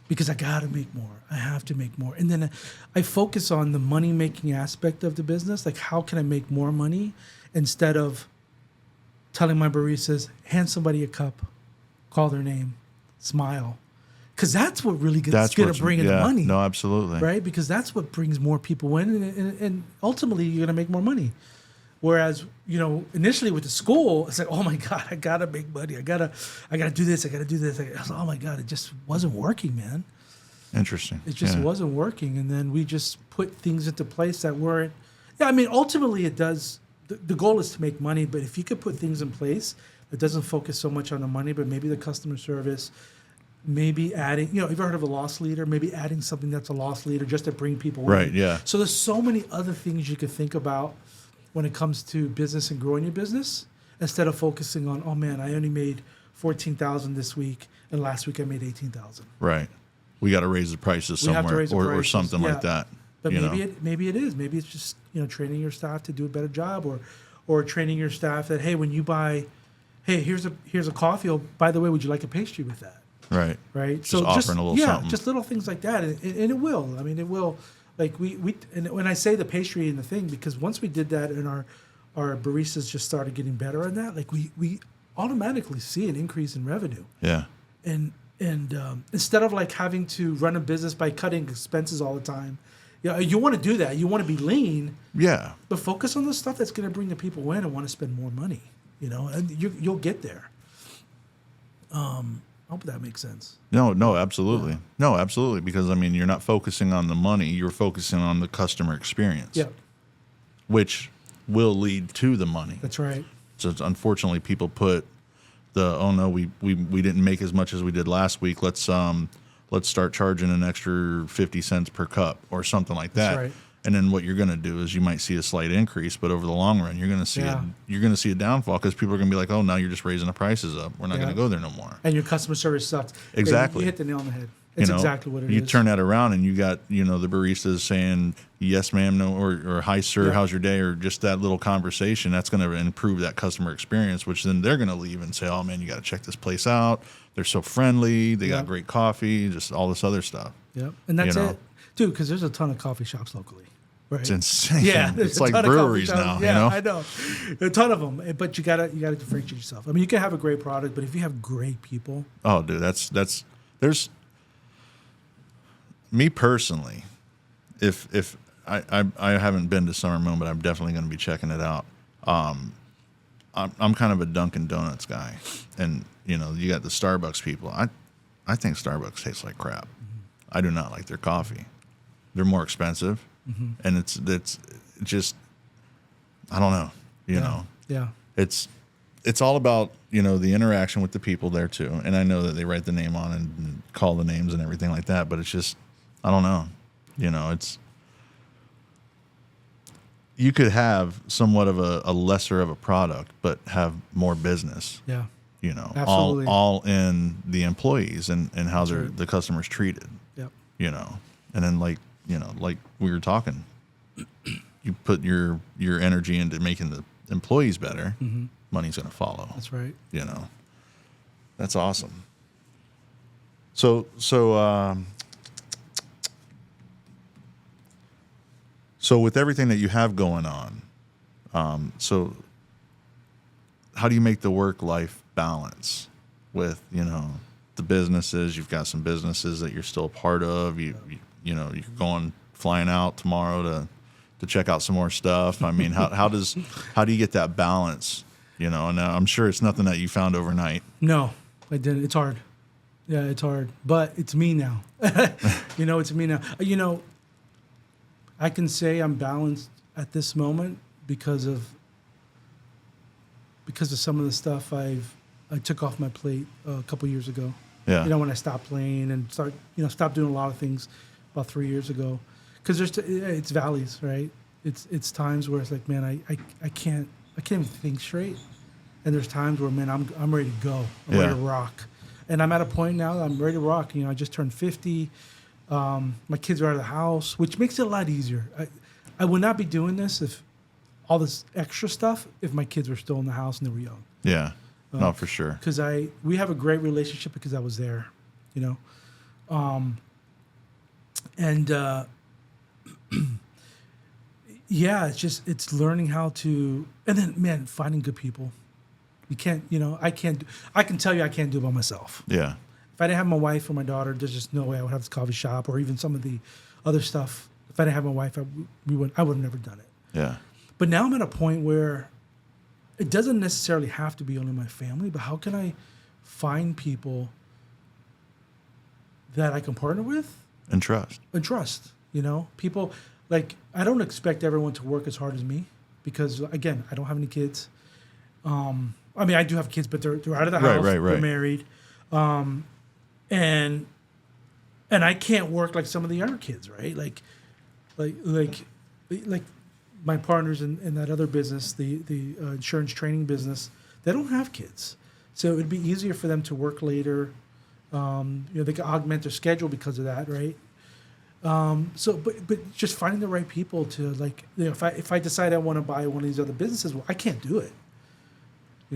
because I got to make more. I have to make more. And then I focus on the money-making aspect of the business. Like, how can I make more money, instead of telling my baristas, hand somebody a cup, call their name, smile. Because that's what really gets going to bring in the money. No, absolutely. Right? Because that's what brings more people in. And ultimately, you're going to make more money. Whereas, you know, initially with the school, it's like, oh my God, I gotta make money. I gotta do this. I gotta do this. I was like, oh my God, it just wasn't working, man. Interesting. It just wasn't working. And then we just put things into place that weren't. Yeah, I mean, ultimately it does. The goal is to make money, but if you could put things in place that doesn't focus so much on the money, but maybe the customer service, maybe adding, you know, have you ever heard of a loss leader? Maybe adding something that's a loss leader just to bring people in. Right, yeah. So there's so many other things you could think about when it comes to business and growing your business, instead of focusing on, oh man, I only made $14,000 this week, and last week I made $18,000. Right. We got to raise the prices somewhere, or something like that. But maybe it is. Maybe it's just, you know, training your staff to do a better job, or training your staff that, hey, when you buy, hey, here's a coffee. Oh, by the way, would you like a pastry with that? Right. Right. Just offering a little something. Just little things like that, and it will. I mean, it will. Like we and when I say the pastry and the thing, because once we did that and our baristas just started getting better on that, like we automatically see an increase in revenue. Yeah. And instead of like having to run a business by cutting expenses all the time, you want to do that. You want to be lean. Yeah. But focus on the stuff that's going to bring the people in and want to spend more money. And you'll get there. I hope that makes sense. No, absolutely. Yeah. No, absolutely. Because, I mean, you're not focusing on the money. You're focusing on the customer experience. Yeah. Which will lead to the money. That's right. So, unfortunately, people put we didn't make as much as we did last week. Let's start charging an extra 50 cents per cup or something like that. That's right. And then what you're going to do is you might see a slight increase, but over the long run, you're going to see a downfall because people are going to be like, oh, now you're just raising the prices up. We're not going to go there no more. And your customer service sucks. Exactly. You hit the nail on the head. It's exactly what it is. You turn that around and you got, the baristas saying, yes, ma'am, no, or hi, sir, how's your day? Or just that little conversation. That's going to improve that customer experience, which then they're going to leave and say, oh, man, you got to check this place out. They're so friendly. They got great coffee, just all this other stuff. Yep. And that's it. Dude, because there's a ton of coffee shops locally. Right. It's insane. Yeah, it's like breweries now. Yeah, I know, a ton of them. But you gotta differentiate yourself. I mean, you can have a great product, but if you have great people, oh, dude, there's me personally. If I haven't been to Summer Moon, but I'm definitely going to be checking it out. I'm kind of a Dunkin' Donuts guy, and you got the Starbucks people. I think Starbucks tastes like crap. I do not like their coffee. They're more expensive. Mm-hmm. And it's just, I don't know, you know. Yeah. It's all about, the interaction with the people there too. And I know that they write the name on and call the names and everything like that, but it's just, I don't know. You could have somewhat of a lesser of a product, but have more business. Yeah. Absolutely. all in the employees and how the customers treated. Yep. And then like we were talking, you put your energy into making the employees better, money's going to follow. That's right. That's awesome. So with everything that you have going on, so how do you make the work-life balance with, the businesses? You've got some businesses that you're still a part of. You're flying out tomorrow to check out some more stuff. I mean, how do you get that balance? And I'm sure it's nothing that you found overnight. No, I didn't. It's hard. Yeah, it's hard, but it's me now. It's me now. I can say I'm balanced at this moment because of some of the stuff I took off my plate a couple years ago. Yeah. When I stopped playing and stopped doing a lot of things about 3 years ago, because it's valleys, right? It's times where it's like, man, I can't even think straight, and there's times where, man, I'm ready to go, I'm ready to rock, and I'm at a point now that I'm ready to rock. I just turned 50. My kids are out of the house, which makes it a lot easier. I would not be doing this if all this extra stuff if my kids were still in the house and they were young. Yeah, no, for sure. Because we have a great relationship because I was there, and yeah, it's learning how to, and then, man, finding good people. You can't, I can tell you I can't do it by myself. Yeah. If I didn't have my wife or my daughter, there's just no way I would have this coffee shop or even some of the other stuff. If I didn't have my wife, I would have never done it. Yeah. But now I'm at a point where it doesn't necessarily have to be only my family, but how can I find people that I can partner with? And trust. People, like, I don't expect everyone to work as hard as me because, again, I don't have any kids. I mean, I do have kids, but they're out of the house. Right. They're married. And I can't work like some of the younger kids, right? Like my partners in that other business, the insurance training business, they don't have kids, so it'd be easier for them to work later. They can augment their schedule because of that, right? But just finding the right people to, if I decide I want to buy one of these other businesses, well, I can't do it.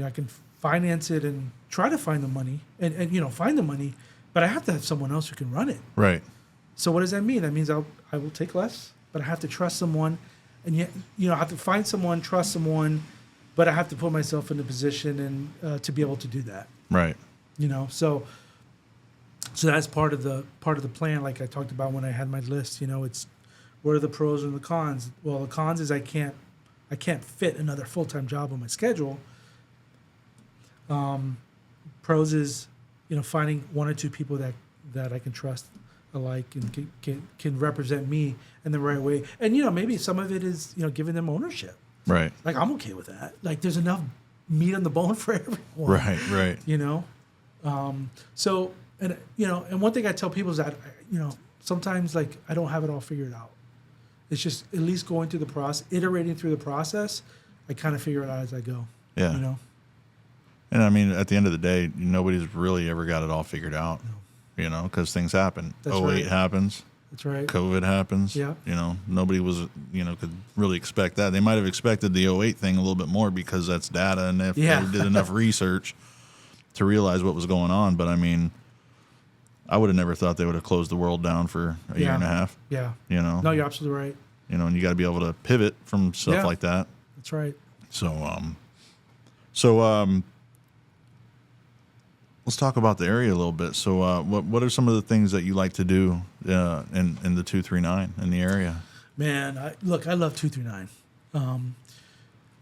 I can finance it and try to find the money and find the money, but I have to have someone else who can run it. Right. So what does that mean? That means I will take less, but I have to trust someone, and yet I have to find someone, trust someone, but I have to put myself in a position and to be able to do that. Right. So that's part of the plan. Like I talked about when I had my list. It's what are the pros and the cons? Well, the cons is I can't fit another full-time job on my schedule. Pros is finding one or two people that I can trust alike and can represent me in the right way. And maybe some of it is giving them ownership. Right. Like I'm okay with that. Like there's enough meat on the bone for everyone. Right. So and one thing I tell people is that sometimes like I don't have it all figured out. It's just at least going through the process, iterating through the process. I kind of figure it out as I go. Yeah. And I mean, at the end of the day, nobody's really ever got it all figured out. No. Because things happen. That's 08 right. happens. That's right. COVID happens. Yeah. Nobody was, could really expect that. They might have expected the 08 thing a little bit more because that's data and if they did enough research to realize what was going on. But I mean, I would have never thought they would have closed the world down for a year and a half. Yeah. No, you're absolutely right. And you got to be able to pivot from stuff like that. That's right. So, let's talk about the area a little bit. So, what are some of the things that you like to do in the 239 in the area? Man, I love 239.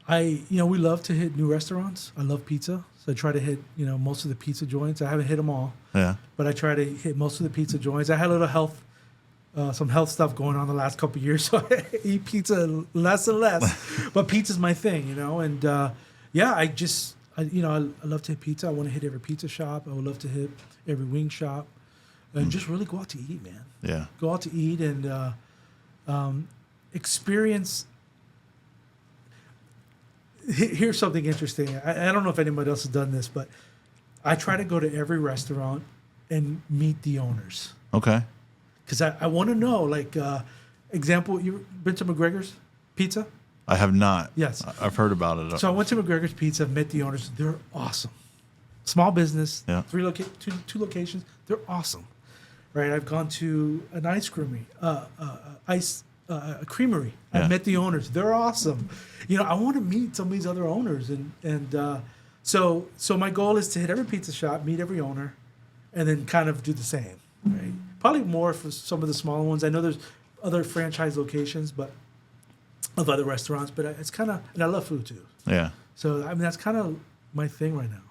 We love to hit new restaurants. I love pizza, so I try to hit most of the pizza joints. I haven't hit them all. Yeah. But I try to hit most of the pizza joints. I had a little some health stuff going on the last couple of years, so I eat pizza less and less. But pizza's my thing, and I love to hit pizza. I want to hit every pizza shop. I would love to hit every wing shop, and just really go out to eat, man. Yeah. Go out to eat and experience. Here's something interesting. I don't know if anybody else has done this, but I try to go to every restaurant and meet the owners. Okay. Because I want to know, like, example, you been to McGregor's Pizza? I have not. Yes. I've heard about it. So I went to McGregor's Pizza, met the owners. They're awesome. Small business, yeah. Two locations. They're awesome, right? I've gone to an ice creamery, a creamery. Yeah. I met the owners. They're awesome. I want to meet some of these other owners, and so my goal is to hit every pizza shop, meet every owner, and then kind of do the same, right? Probably more for some of the smaller ones. I know there's other franchise locations, but of other restaurants, but it's kind of, and I love food too. Yeah. So I mean, that's kind of my thing right now.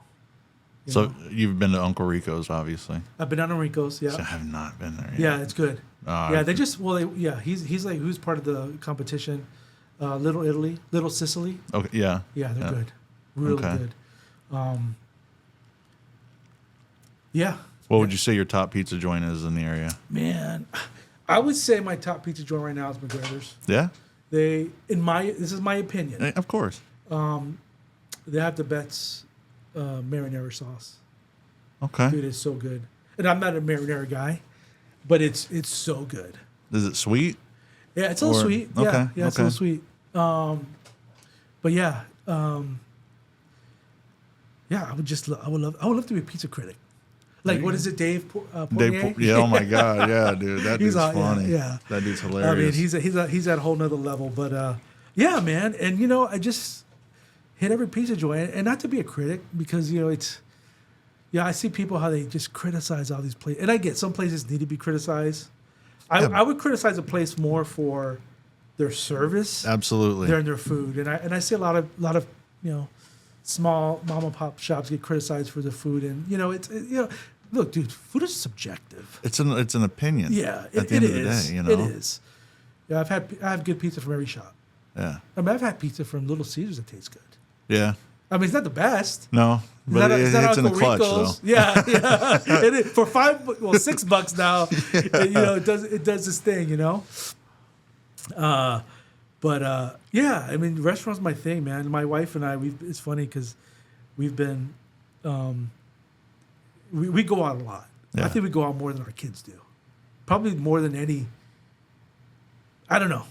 So you've been to Uncle Rico's, obviously. I've been to Uncle Rico's, yeah. So I have not been there yet. Yeah, it's good. He's like, who's part of the competition? Little Italy, Little Sicily. Okay, yeah. Yeah, they're good. Really good. Yeah. What would you say your top pizza joint is in the area? Man, I would say my top pizza joint right now is McGregor's. Yeah? This is my opinion. Of course. They have the best marinara sauce. Okay. Dude, it's so good. And I'm not a marinara guy, but it's so good. Is it sweet? Yeah, it's a little sweet. Yeah, okay. It's a little sweet. But yeah, I would love to be a pizza critic. Like, what is it, Dave Portnier? Yeah, oh my God, yeah, dude, that dude's funny. Yeah, that dude's hilarious. I mean, he's at a whole nother level. But yeah, man, and I just hit every pizza joint, and not to be a critic because it's. Yeah, I see people how they just criticize all these places, and I get some places need to be criticized. I would criticize a place more for their service, absolutely, than their food, and I see a lot of small mom and pop shops get criticized for the food, and it's look, dude, food is subjective. It's an opinion. Yeah, at the end of the day, it is. Yeah, I have good pizza from every shop. Yeah, I mean, I've had pizza from Little Caesars that tastes good. Yeah. I mean, it's not the best. No, but it's in the clutch, though. Yeah. It is. For $6 now, it does this thing, yeah, I mean, restaurants my thing, man. My wife and I, it's funny because we've been, we go out a lot. Yeah. I think we go out more than our kids do. Probably more than any I don't know,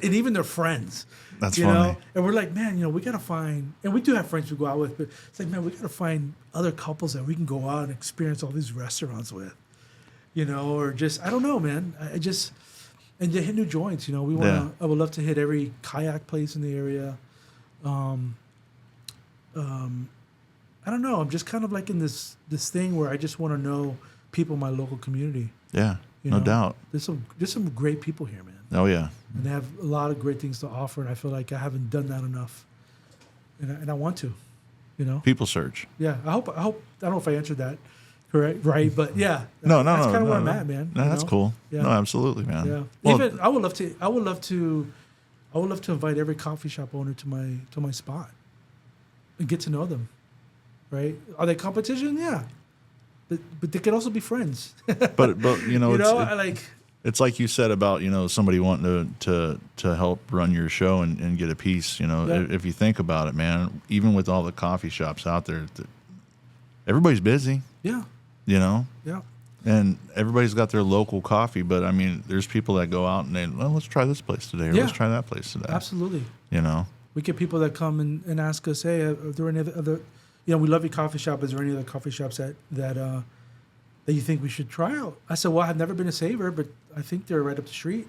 and even their friends. That's you funny. know, and we're like, man, we gotta find, and we do have friends we go out with, but it's like, man, we gotta find other couples that we can go out and experience all these restaurants with, or just, I don't know, man. And to hit new joints, we want to. I would love to hit every kayak place in the area. I don't know. I'm just kind of like in this thing where I just want to know people in my local community. Yeah, no doubt. There's some great people here, man. Oh yeah. And they have a lot of great things to offer, and I feel like I haven't done that enough, and I want to, People search. Yeah, I hope. I don't know if I answered that correct, right? But yeah, No, that's kind of where I'm at, man. No, that's cool. Yeah. No, absolutely, man. Yeah. Well, Even I would love to invite every coffee shop owner to my spot and get to know them. Right? Are they competition? Yeah, but they can also be friends. but it's like you said about somebody wanting to help run your show and get a piece. If you think about it, man, even with all the coffee shops out there, everybody's busy. Yeah. Yeah. And everybody's got their local coffee, but I mean, there's people that go out and let's try this place today, or let's try that place today. Absolutely. We get people that come and ask us, hey, are there any other we love your coffee shop. Is there any other coffee shops that you think we should try out? I said, well, I've never been to Savor, but I think they're right up the street.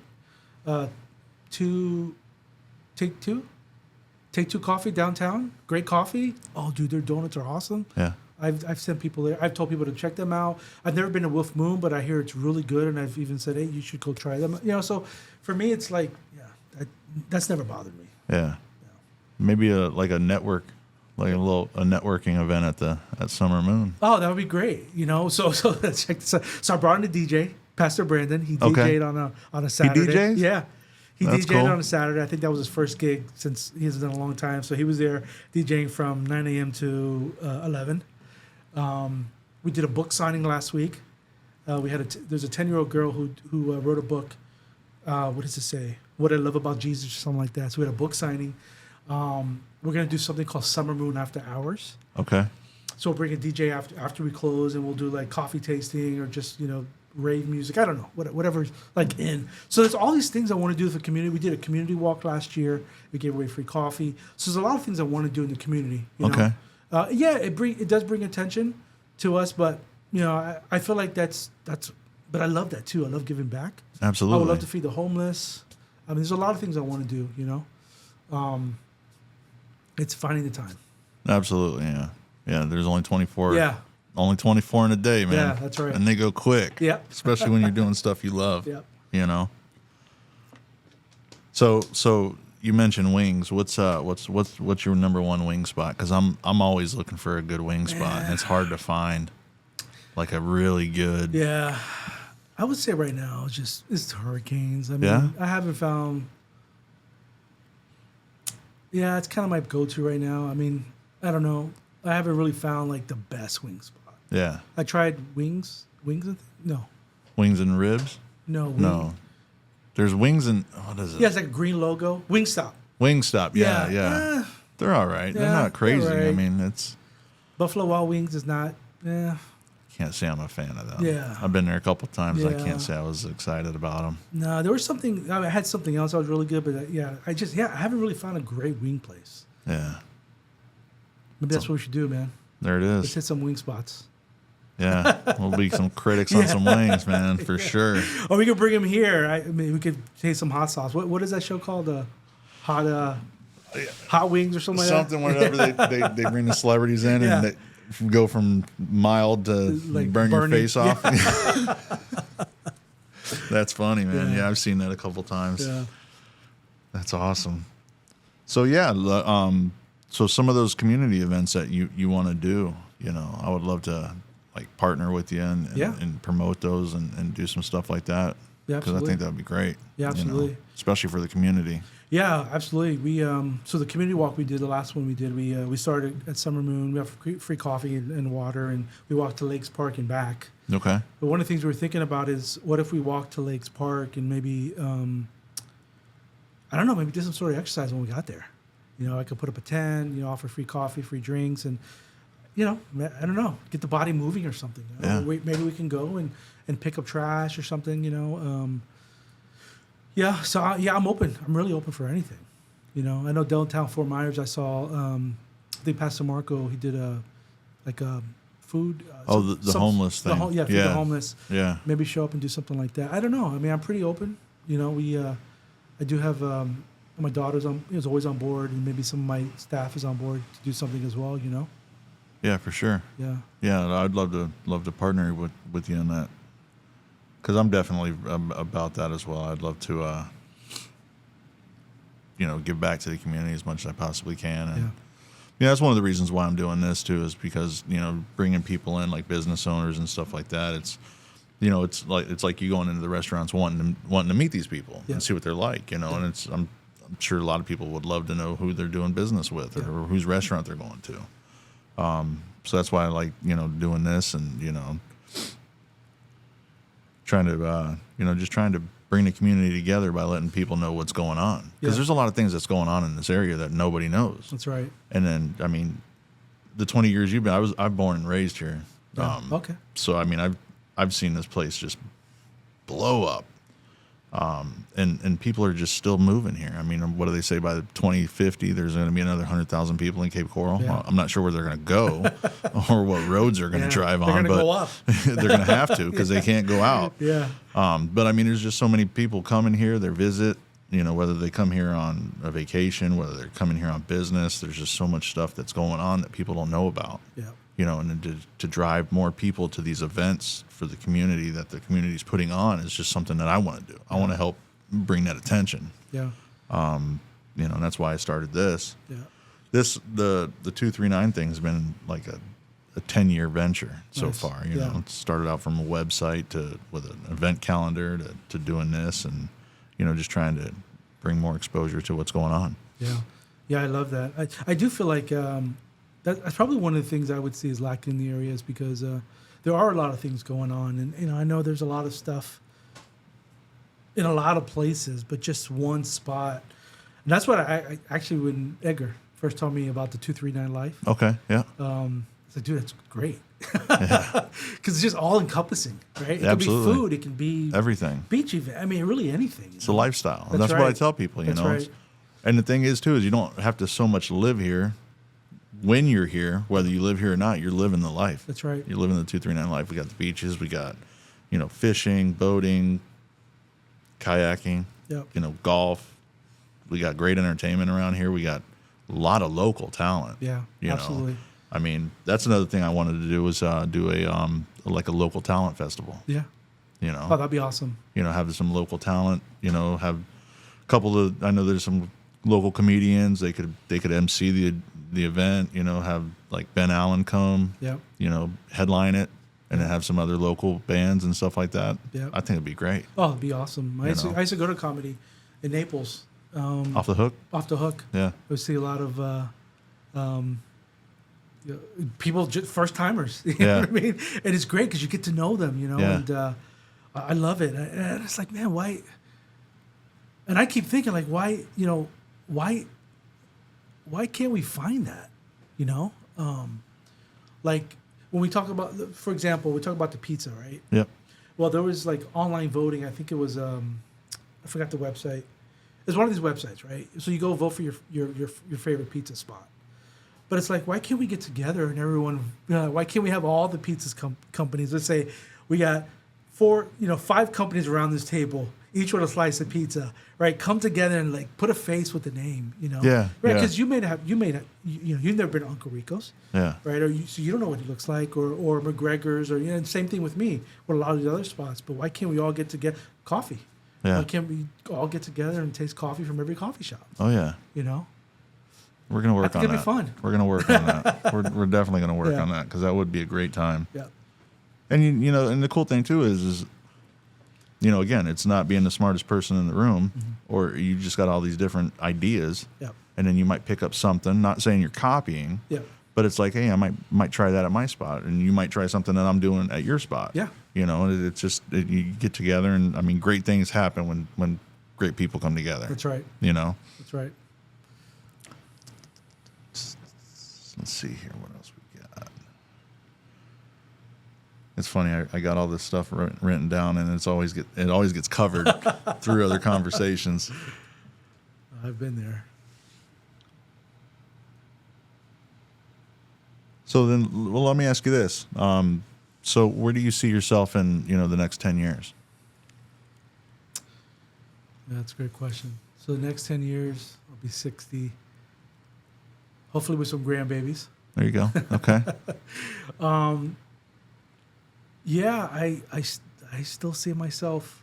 Take Two Coffee downtown. Great coffee. Oh, dude, their donuts are awesome. Yeah. I've sent people there. I've told people to check them out. I've never been to Wolf Moon, but I hear it's really good, and I've even said, hey, you should go try them. So for me, it's like, that's never bothered me. Yeah. Maybe a network. Like a networking event at Summer Moon. Oh, that would be great. So check this out. So I brought in a DJ, Pastor Brandon. He DJ'd on a Saturday. He DJs? Yeah. He That's DJ'd cool. on a Saturday. I think that was his first gig since he hasn't done a long time. So he was there DJing from 9 a.m. to 11. We did a book signing last week. There's a 10-year-old girl who wrote a book. What does it say? What I Love About Jesus or something like that. So we had a book signing. We're going to do something called Summer Moon After Hours. Okay. So we'll bring a DJ after we close, and we'll do like coffee tasting or just, rave music. I don't know, whatever's like in. So there's all these things I want to do with the community. We did a community walk last year. We gave away free coffee. So there's a lot of things I want to do in the community. Okay. It does bring attention to us, but, I feel like that's, but I love that too. I love giving back. Absolutely. I would love to feed the homeless. I mean, there's a lot of things I want to do, It's finding the time. Absolutely, yeah. Yeah, there's only 24. Yeah. Only 24 in a day, man. Yeah, that's right. And they go quick. Yeah. Especially when you're doing stuff you love. Yeah. So you mentioned wings. What's your number one wing spot? Because I'm always looking for a good wing spot, and it's hard to find like a really good. Yeah. I would say right now it's Hurricanes. I mean, I haven't found. Yeah, it's kind of my go-to right now. I mean, I don't know. I haven't really found like the best wing spot. Yeah. I tried wings no. Wings and ribs? No. No. There's wings and what is it? Yeah, it's like a green logo. Wingstop. Wingstop. Yeah. They're all right. They're not crazy. Right. I mean, it's Buffalo Wild Wings is not. Yeah. Can't say I'm a fan of them. Yeah. I've been there a couple times. I Yeah. can't say I was excited about them. No, there was something. I had something else that was really good, but I haven't really found a great wing place. Yeah. Maybe that's what we should do, man. There it Let's is. hit some wing spots. Yeah. We'll be some critics on some wings, man, for sure. Or we could bring him here. I mean, we could taste some hot sauce. What is that show called? Hot Wings or something like that? Something whenever they bring the celebrities in and they go from mild to Like burn your burning. face off. That's funny, man. Yeah. Yeah, I've seen that a couple times. Yeah. That's awesome. So so some of those community events that you want to do, I would love to like partner with you and promote those and do some stuff like that. Yeah, because I absolutely. think that would be great. Yeah, absolutely. Especially for the community. Yeah, absolutely. We so the community walk we did, the last one we did, we started at Summer Moon. We have free coffee and water, and we walked to Lakes Park and back. Okay. But one of the things we were thinking about is, what if we walked to Lakes Park and maybe, I don't know, maybe do some sort of exercise when we got there. I could put up a tent, offer free coffee, free drinks, and, I don't know, get the body moving or something. Yeah. Maybe we can go and pick up trash or something, Yeah. So I'm open. I'm really open for anything. You know, I know downtown Fort Myers. I saw. I think Pastor Marco. He did a food. Oh, the homeless thing. Feed the homeless. Yeah. Maybe show up and do something like that. I don't know. I mean, I'm pretty open. You know, I do have my daughter's is always on board, and maybe some of my staff is on board to do something as well. You know. Yeah, for sure. Yeah. Yeah, I'd love to partner with you on that, because I'm definitely about that as well. I'd love to, give back to the community as much as I possibly can. And yeah, that's one of the reasons why I'm doing this too, is because bringing people in like business owners and stuff like that. It's it's like you going into the restaurants wanting to meet these people and see what they're like, and I'm sure a lot of people would love to know who they're doing business with or whose restaurant they're going to. So that's why I like, doing this and, trying to bring the community together by letting people know what's going on. Because there's a lot of things that's going on in this area that nobody knows. That's right. And then, I mean, the 20 years you've been, I'm born and raised here. Okay. So, I mean, I've seen this place just blow up. And people are just still moving here. I mean, what do they say? By 2050, there's going to be another 100,000 people in Cape Coral. Yeah. Well, I'm not sure where they're going to go or what roads they're going to drive on, but go up. they're going to have to because they can't go out. Yeah. But I mean, there's just so many people coming here. They visit, whether they come here on a vacation, whether they're coming here on business. There's just so much stuff that's going on that people don't know about. Yeah. And then to drive more people to these events for the community that the community's putting on is just something that I want to do. I want to help bring that attention. Yeah. And that's why I started this. Yeah. The 239 thing's been like a 10-year venture so far. It started out from a website with an event calendar to doing this, and just trying to bring more exposure to what's going on. Yeah. Yeah, I love that. I do feel like that's probably one of the things I would see is lacking in the area, is because there are a lot of things going on, and I know there's a lot of stuff in a lot of places, but just one spot. And that's what I actually, when Edgar first told me about the 239 Life. Okay, yeah. It's like, dude, that's great. Because it's just all encompassing, right? It Absolutely. can be food, it can be everything. Beach event. I mean, really anything. It's a lifestyle. And That's that's what I right. tell people, That's right. And the thing is, too, is you don't have to so much live here. When you're here, whether you live here or not, you're living the life. That's right. You're living the 239 life. We got the beaches. We got, fishing, boating, kayaking, golf. We got great entertainment around here. We got a lot of local talent. Yeah, absolutely. I mean, that's another thing I wanted to do was do a local talent festival. Yeah. Oh, that'd be awesome. Have some local talent. Have a couple of. I know there's some local comedians. They could MC the event. Have like Ben Allen come. Yeah. Headline it, and then have some other local bands and stuff like that. Yeah. I think it'd be great. Oh, it'd be awesome. I used to go to comedy in Naples. Off the Hook. Off the Hook. Yeah. I would see a lot of people, first timers. You know what I mean? And it's great because you get to know them. Yeah. And I love it. And it's like, man, why? And I keep thinking, like, why? Why can't we find that? Like when we talk about, for example, we talk about the pizza, right? Yep. Well, there was like online voting. I think it was I forgot the website. It's one of these websites, right? So you go vote for your favorite pizza spot. But it's like, why can't we get together and everyone? Why can't we have all the pizza companies? Let's say we got 5 companies around this table, each with a slice of pizza, right? Come together and like put a face with the name, Yeah. right? Because you've never been to Uncle Rico's, Yeah. right? So you don't know what he looks like, or McGregor's, or and same thing with me with a lot of the other spots. But why can't we all get together? Coffee. Yeah. Why can't we all get together and taste coffee from every coffee shop? Oh yeah. We're gonna work on that. It'd be fun. We're gonna work on that. We're definitely gonna work on that because that would be a great time. Yeah. And and the cool thing too is again, it's not being the smartest person in the room, or you just got all these different ideas, and then you might pick up something. Not saying you're copying, but it's like, hey, I might try that at my spot, and you might try something that I'm doing at your spot. Yeah. And it's just you get together, and I mean, great things happen when great people come together. That's right. That's right. Let's see here. What else we got? It's funny. I got all this stuff written down, and it always gets covered through other conversations. I've been there. So then, well, let me ask you this. So where do you see yourself in, the next 10 years? That's a great question. So the next 10 years, I'll be 60. Hopefully with some grandbabies. There you go. Okay. Yeah, I still see myself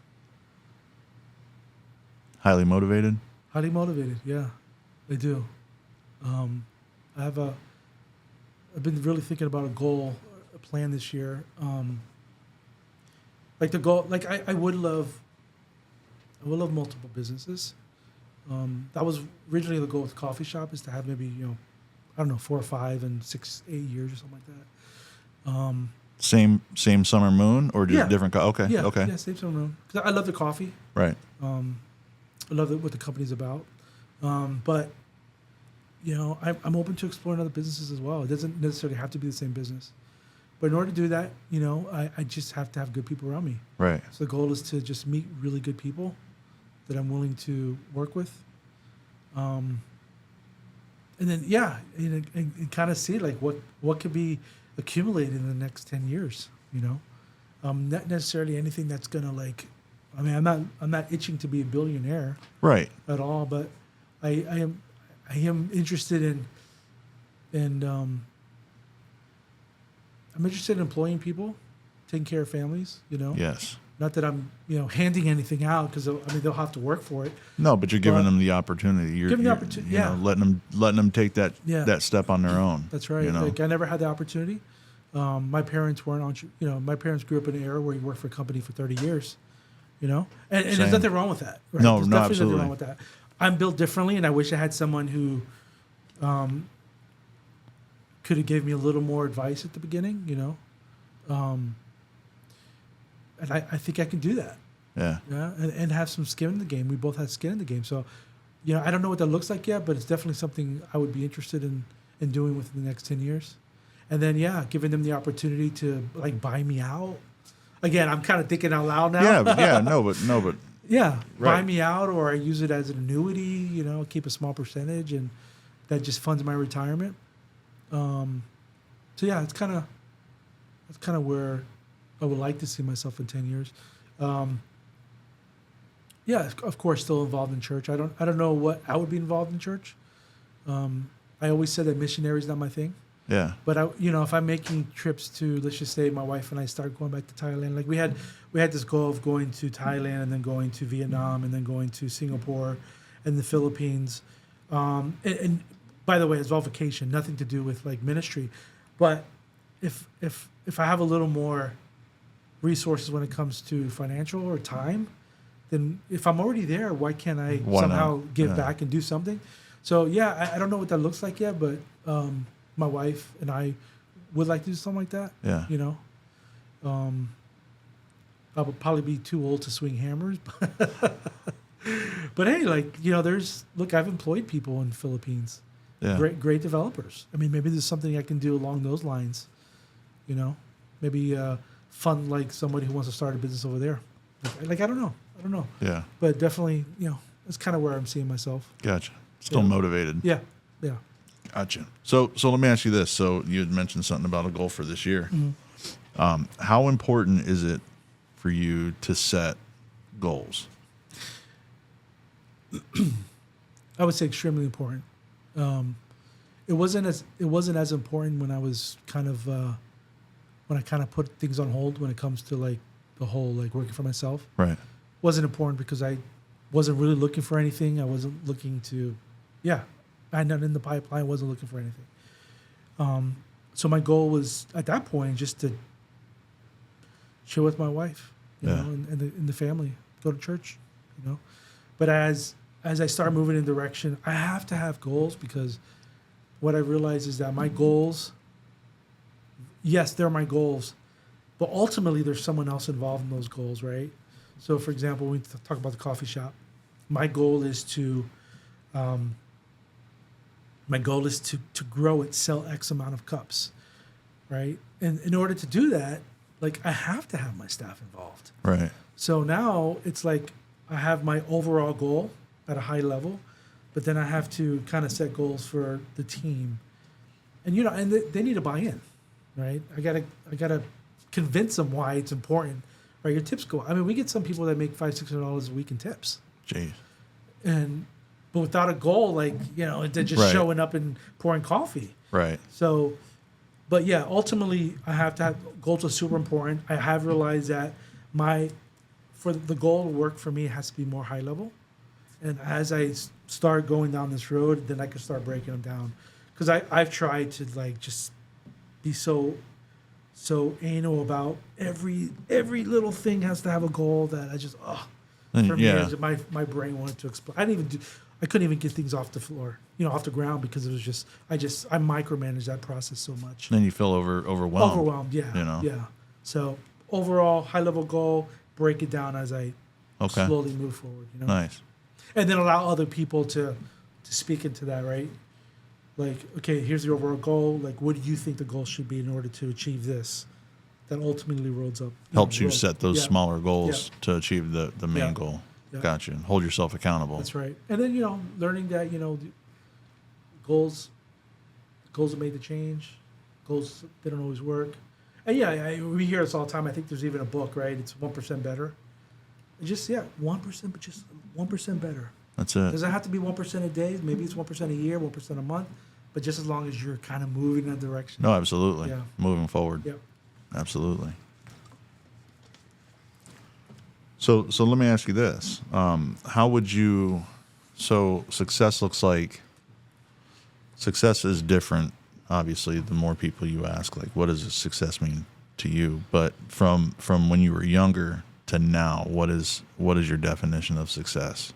Highly motivated? highly motivated. Yeah, I do. I've been really thinking about a goal, a plan this year. Like the goal, like I would love multiple businesses. That was originally the goal with the coffee shop, is to have maybe, I don't know, 4 or 5 and 6, 8 years or something like that. Same summer moon, or just Yeah. different? Okay. Yeah, Okay. yeah, same room. 'Cause I love the coffee. Right. I love what the company's about. But I'm open to exploring other businesses as well. It doesn't necessarily have to be the same business. But in order to do that, I just have to have good people around me. Right. So the goal is to just meet really good people that I'm willing to work with. And then, and kind of see like what could be accumulated in the next 10 years, not necessarily anything that's going to I'm not itching to be a billionaire Right. at all, but I am interested I'm interested in employing people, taking care of families, Yes. Not that I'm, handing anything out, because they'll have to work for it. No, but you're giving them the opportunity. You're Giving the you're, opportunity, you know, yeah. letting them take that Yeah. that step on their own. That's right. Like I never had the opportunity. My parents weren't my parents grew up in an era where you worked for a company for 30 years, and there's Same. nothing wrong with that. Right? No, there's no, definitely absolutely. nothing wrong with that. I'm built differently, and I wish I had someone who could have gave me a little more advice at the beginning, and I think I can do that. Yeah. Yeah, and have some skin in the game. We both have skin in the game. So, I don't know what that looks like yet, but it's definitely something I would be interested in doing within the next 10 years. And then, giving them the opportunity to buy me out. Again, I'm kind of thinking out loud now. Yeah. No, but Yeah, buy Right. me out, or I use it as an annuity, keep a small percentage, and that just funds my retirement. So yeah, that's kind of where I would like to see myself in 10 years. Yeah, of course, still involved in church. I don't know what I would be involved in church. I always said that missionary is not my thing. yeah. But if I'm making trips to, let's just say my wife and I start going back to Thailand, like we had this goal of going to Thailand and then going to Vietnam and then going to Singapore and the Philippines. And by the way, it's all vacation, nothing to do with ministry. But if I have a little more resources when it comes to financial or time, then if I'm already there, why can't I Why somehow not? give Yeah. back and do something? So yeah, I don't know what that looks like yet, but my wife and I would like to do something like that. Yeah. I would probably be too old to swing hammers, but hey, I've employed people in the Philippines, Yeah. great developers. I mean, maybe there's something I can do along those lines, maybe fund somebody who wants to start a business over there. I don't know, Yeah. but definitely, that's kind of where I'm seeing myself. Gotcha. Still Yeah. motivated. Yeah. Gotcha. So let me ask you this. So you had mentioned something about a goal for this year. Mm-hmm. How important is it for you to set goals? I would say extremely important. It wasn't as important when I was when I kind of put things on hold when it comes to the whole working for myself. Right. Wasn't important because I wasn't really looking for anything. I wasn't looking to, I had nothing in the pipeline. I wasn't looking for anything. So my goal was at that point just to chill with my wife, you Yeah. know, and the family, go to church, But as I start moving in direction, I have to have goals, because what I realize is that my goals, yes, they're my goals, but ultimately there's someone else involved in those goals, right? So, for example, when we talk about the coffee shop, my goal is to grow it, sell X amount of cups, right? And in order to do that, like I have to have my staff involved. Right. So now it's like I have my overall goal at a high level, but then I have to kind of set goals for the team, and and they need to buy in, right? I gotta convince them why it's important. Right, your tips go. I mean, we get some people that make $500-$600 a week in tips, Jeez. but without a goal, like they're just Right. showing up and pouring coffee. Right. So, but yeah, ultimately, I have to have goals are super important. I have realized that for the goal to work for me, it has to be more high level. And as I start going down this road, then I can start breaking them down. Because I've tried to like just be so anal about every little thing has to have a goal that I just for me, my brain wanted to explode. I couldn't even get things off the floor, off the ground, because it was just I micromanaged that process so much. Then you feel overwhelmed. Overwhelmed, yeah, yeah. So overall, high level goal, break it down as I slowly move forward. Nice. And then allow other people to speak into that, right? Like, okay, here's the overall goal. Like, what do you think the goal should be in order to achieve this? That ultimately rolls up. Helps you set those smaller goals Yeah. to achieve the main goal. Yeah. Gotcha. Hold yourself accountable. That's right. And then, learning that, the goals are made to change. Goals, they don't always work. And we hear this all the time. I think there's even a book, right? It's 1% better. And just, 1%, but just 1% better. That's it. Does it have to be 1% a day? Maybe it's 1% a year, 1% a month. But just as long as you're kind of moving in that direction. No, absolutely. Yeah. Moving forward. Yep. Absolutely. So let me ask you this. How would you, success is different, obviously, the more people you ask, like, what does success mean to you? But from when you were younger to now, what is your definition of success?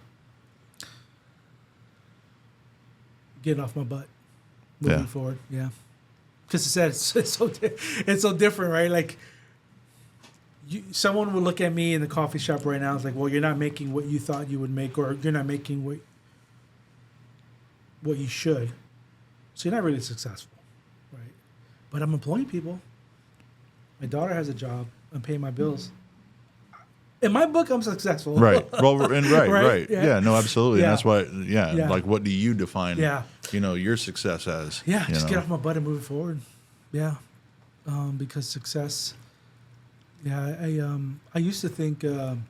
Getting off my butt, moving forward, because it's so different, right? Like, someone would look at me in the coffee shop right now. It's like, well, you're not making what you thought you would make, or you're not making what you should, so you're not really successful, right? But I'm employing people. My daughter has a job. I'm paying my bills. In my book, I'm successful. Right. Well, right. Right? Yeah. No, absolutely. Yeah. And that's why, Yeah. like, what do you define, Yeah. your success as? Yeah, just get off my butt and move forward. Yeah, because success. Yeah, I used to think, and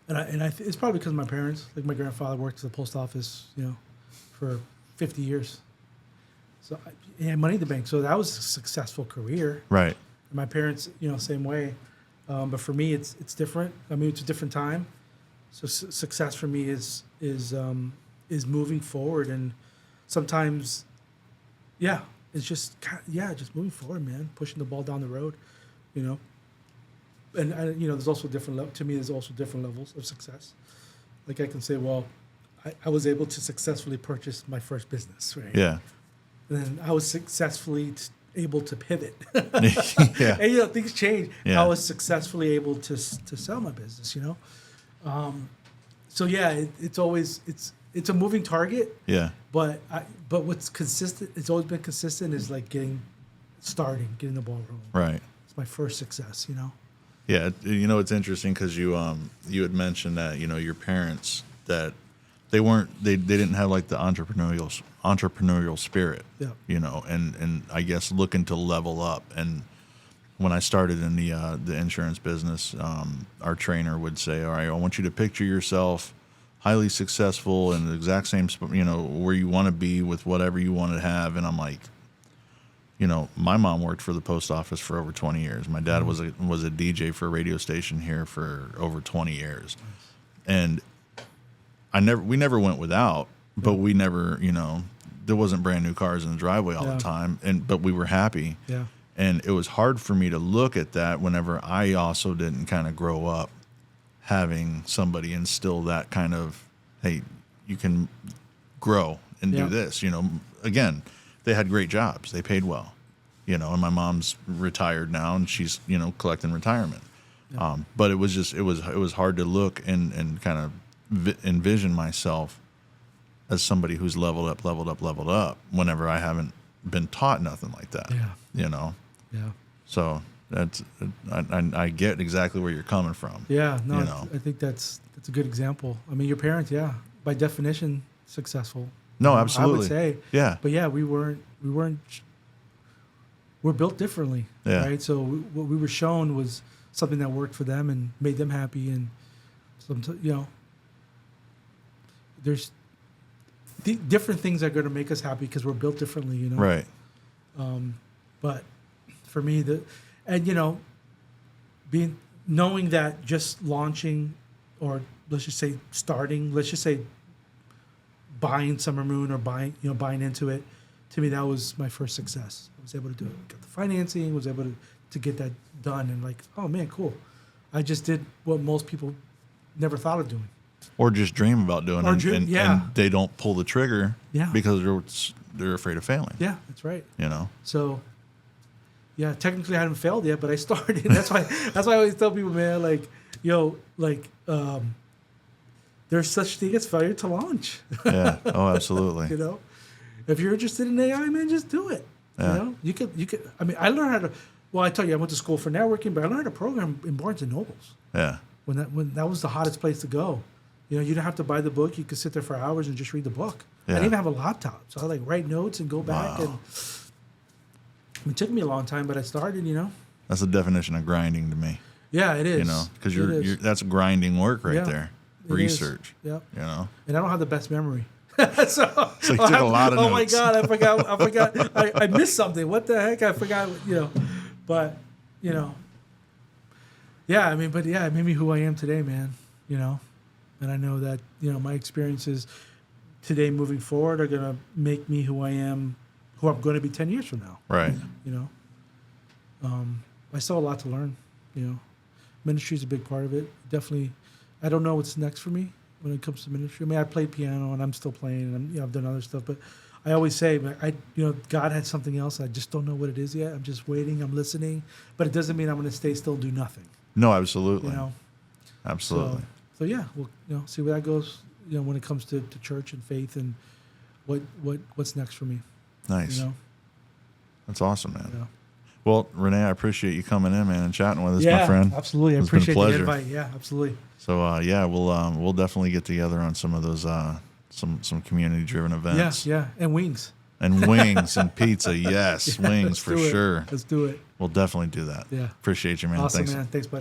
it's probably because of my parents. Like, my grandfather worked at the post office, for 50 years. So he had money in the bank. So that was a successful career. Right. And my parents, same way. But for me, it's different. I mean, it's a different time. So success for me is moving forward, and sometimes, it's just just moving forward, man, pushing the ball down the road, And there's also to me, there's also different levels of success. Like, I can say, well, I was able to successfully purchase my first business, right? Yeah. And then I was successfully able to pivot. Yeah. And things change. Yeah. I was successfully able to sell my business. So it's always it's a moving target. Yeah. But what's consistent? It's always been consistent. Is like getting the ball rolling. Right. It's my first success. Yeah. It's interesting because you had mentioned that your parents, that they didn't have like the entrepreneurial spirit. Yeah. And I guess looking to level up. And when I started in the insurance business, our trainer would say, all right, I want you to picture yourself highly successful in the exact same, where you want to be with whatever you want to have. And I'm like, my mom worked for the post office for over 20 years. My dad was a DJ for a radio station here for over 20 years. And we never went without, but we never, there wasn't brand new cars in the driveway all the time. But we were happy. Yeah. And it was hard for me to look at that whenever I also didn't kind of grow up having somebody instill that kind of, hey, you can grow and do this. Again, they had great jobs. They paid well, and my mom's retired now and she's, collecting retirement. Yeah. But it was hard to look and kind of envision myself as somebody who's leveled up whenever I haven't been taught nothing like that. Yeah. Yeah. Yeah. So That's I get exactly where you're coming from. Yeah, no, You know. I think that's a good example. I mean, your parents, yeah, by definition, successful. No, absolutely. I would say, Yeah. but yeah, we're built differently, Yeah. right? So what we were shown was something that worked for them and made them happy, and there's different things that are going to make us happy because we're built differently, Right. But for me, knowing that just launching, or let's just say buying Summer Moon, or buying into it, to me that was my first success. I was able to do it, got the financing, was able to get that done, and like, oh man, cool. I just did what most people never thought of doing. Or just dream about doing it, and they don't pull the trigger because they're afraid of failing. Yeah, that's right. So, yeah, technically I haven't failed yet, but I started. That's why I always tell people, man, like, there's such thing as failure to launch. Yeah. Oh, absolutely. If you're interested in AI, man, just do it. Yeah. You could. I mean, I learned how to. Well, I tell you, I went to school for networking, but I learned how to program in Barnes and Nobles. Yeah. When that was the hottest place to go. You didn't have to buy the book. You could sit there for hours and just read the book. Yeah. I didn't even have a laptop, so I like write notes and go back. Wow. And it took me a long time, but I started. That's the definition of grinding to me. Yeah, it is. Because you're that's grinding work right there. Research. Yeah. And I don't have the best memory. So you took a lot of notes. Oh my God, I forgot. I missed something. What the heck? I forgot. But yeah. I mean, but yeah, it made me who I am today, man. And I know that my experiences today moving forward are gonna make me who I am, who I'm going to be 10 years from now. Right. I still have a lot to learn. Ministry is a big part of it. Definitely, I don't know what's next for me when it comes to ministry. I mean, I played piano and I'm still playing, and I've done other stuff. But I always say, God had something else. I just don't know what it is yet. I'm just waiting. I'm listening. But it doesn't mean I'm going to stay still, do nothing. No, absolutely. Absolutely. So yeah, we'll see where that goes. When it comes to church and faith, and what's next for me. Nice. That's awesome, man. Yeah. Well, Rene, I appreciate you coming in, man, and chatting with us, yeah, my friend. Absolutely. I appreciate the invite. Yeah, absolutely. So we'll definitely get together on some of those some community driven events. Yeah, and wings. And wings and pizza, yes, wings for sure. Let's do it. We'll definitely do that. Yeah. Appreciate you, man. Awesome, Thanks. man. Thanks, bud.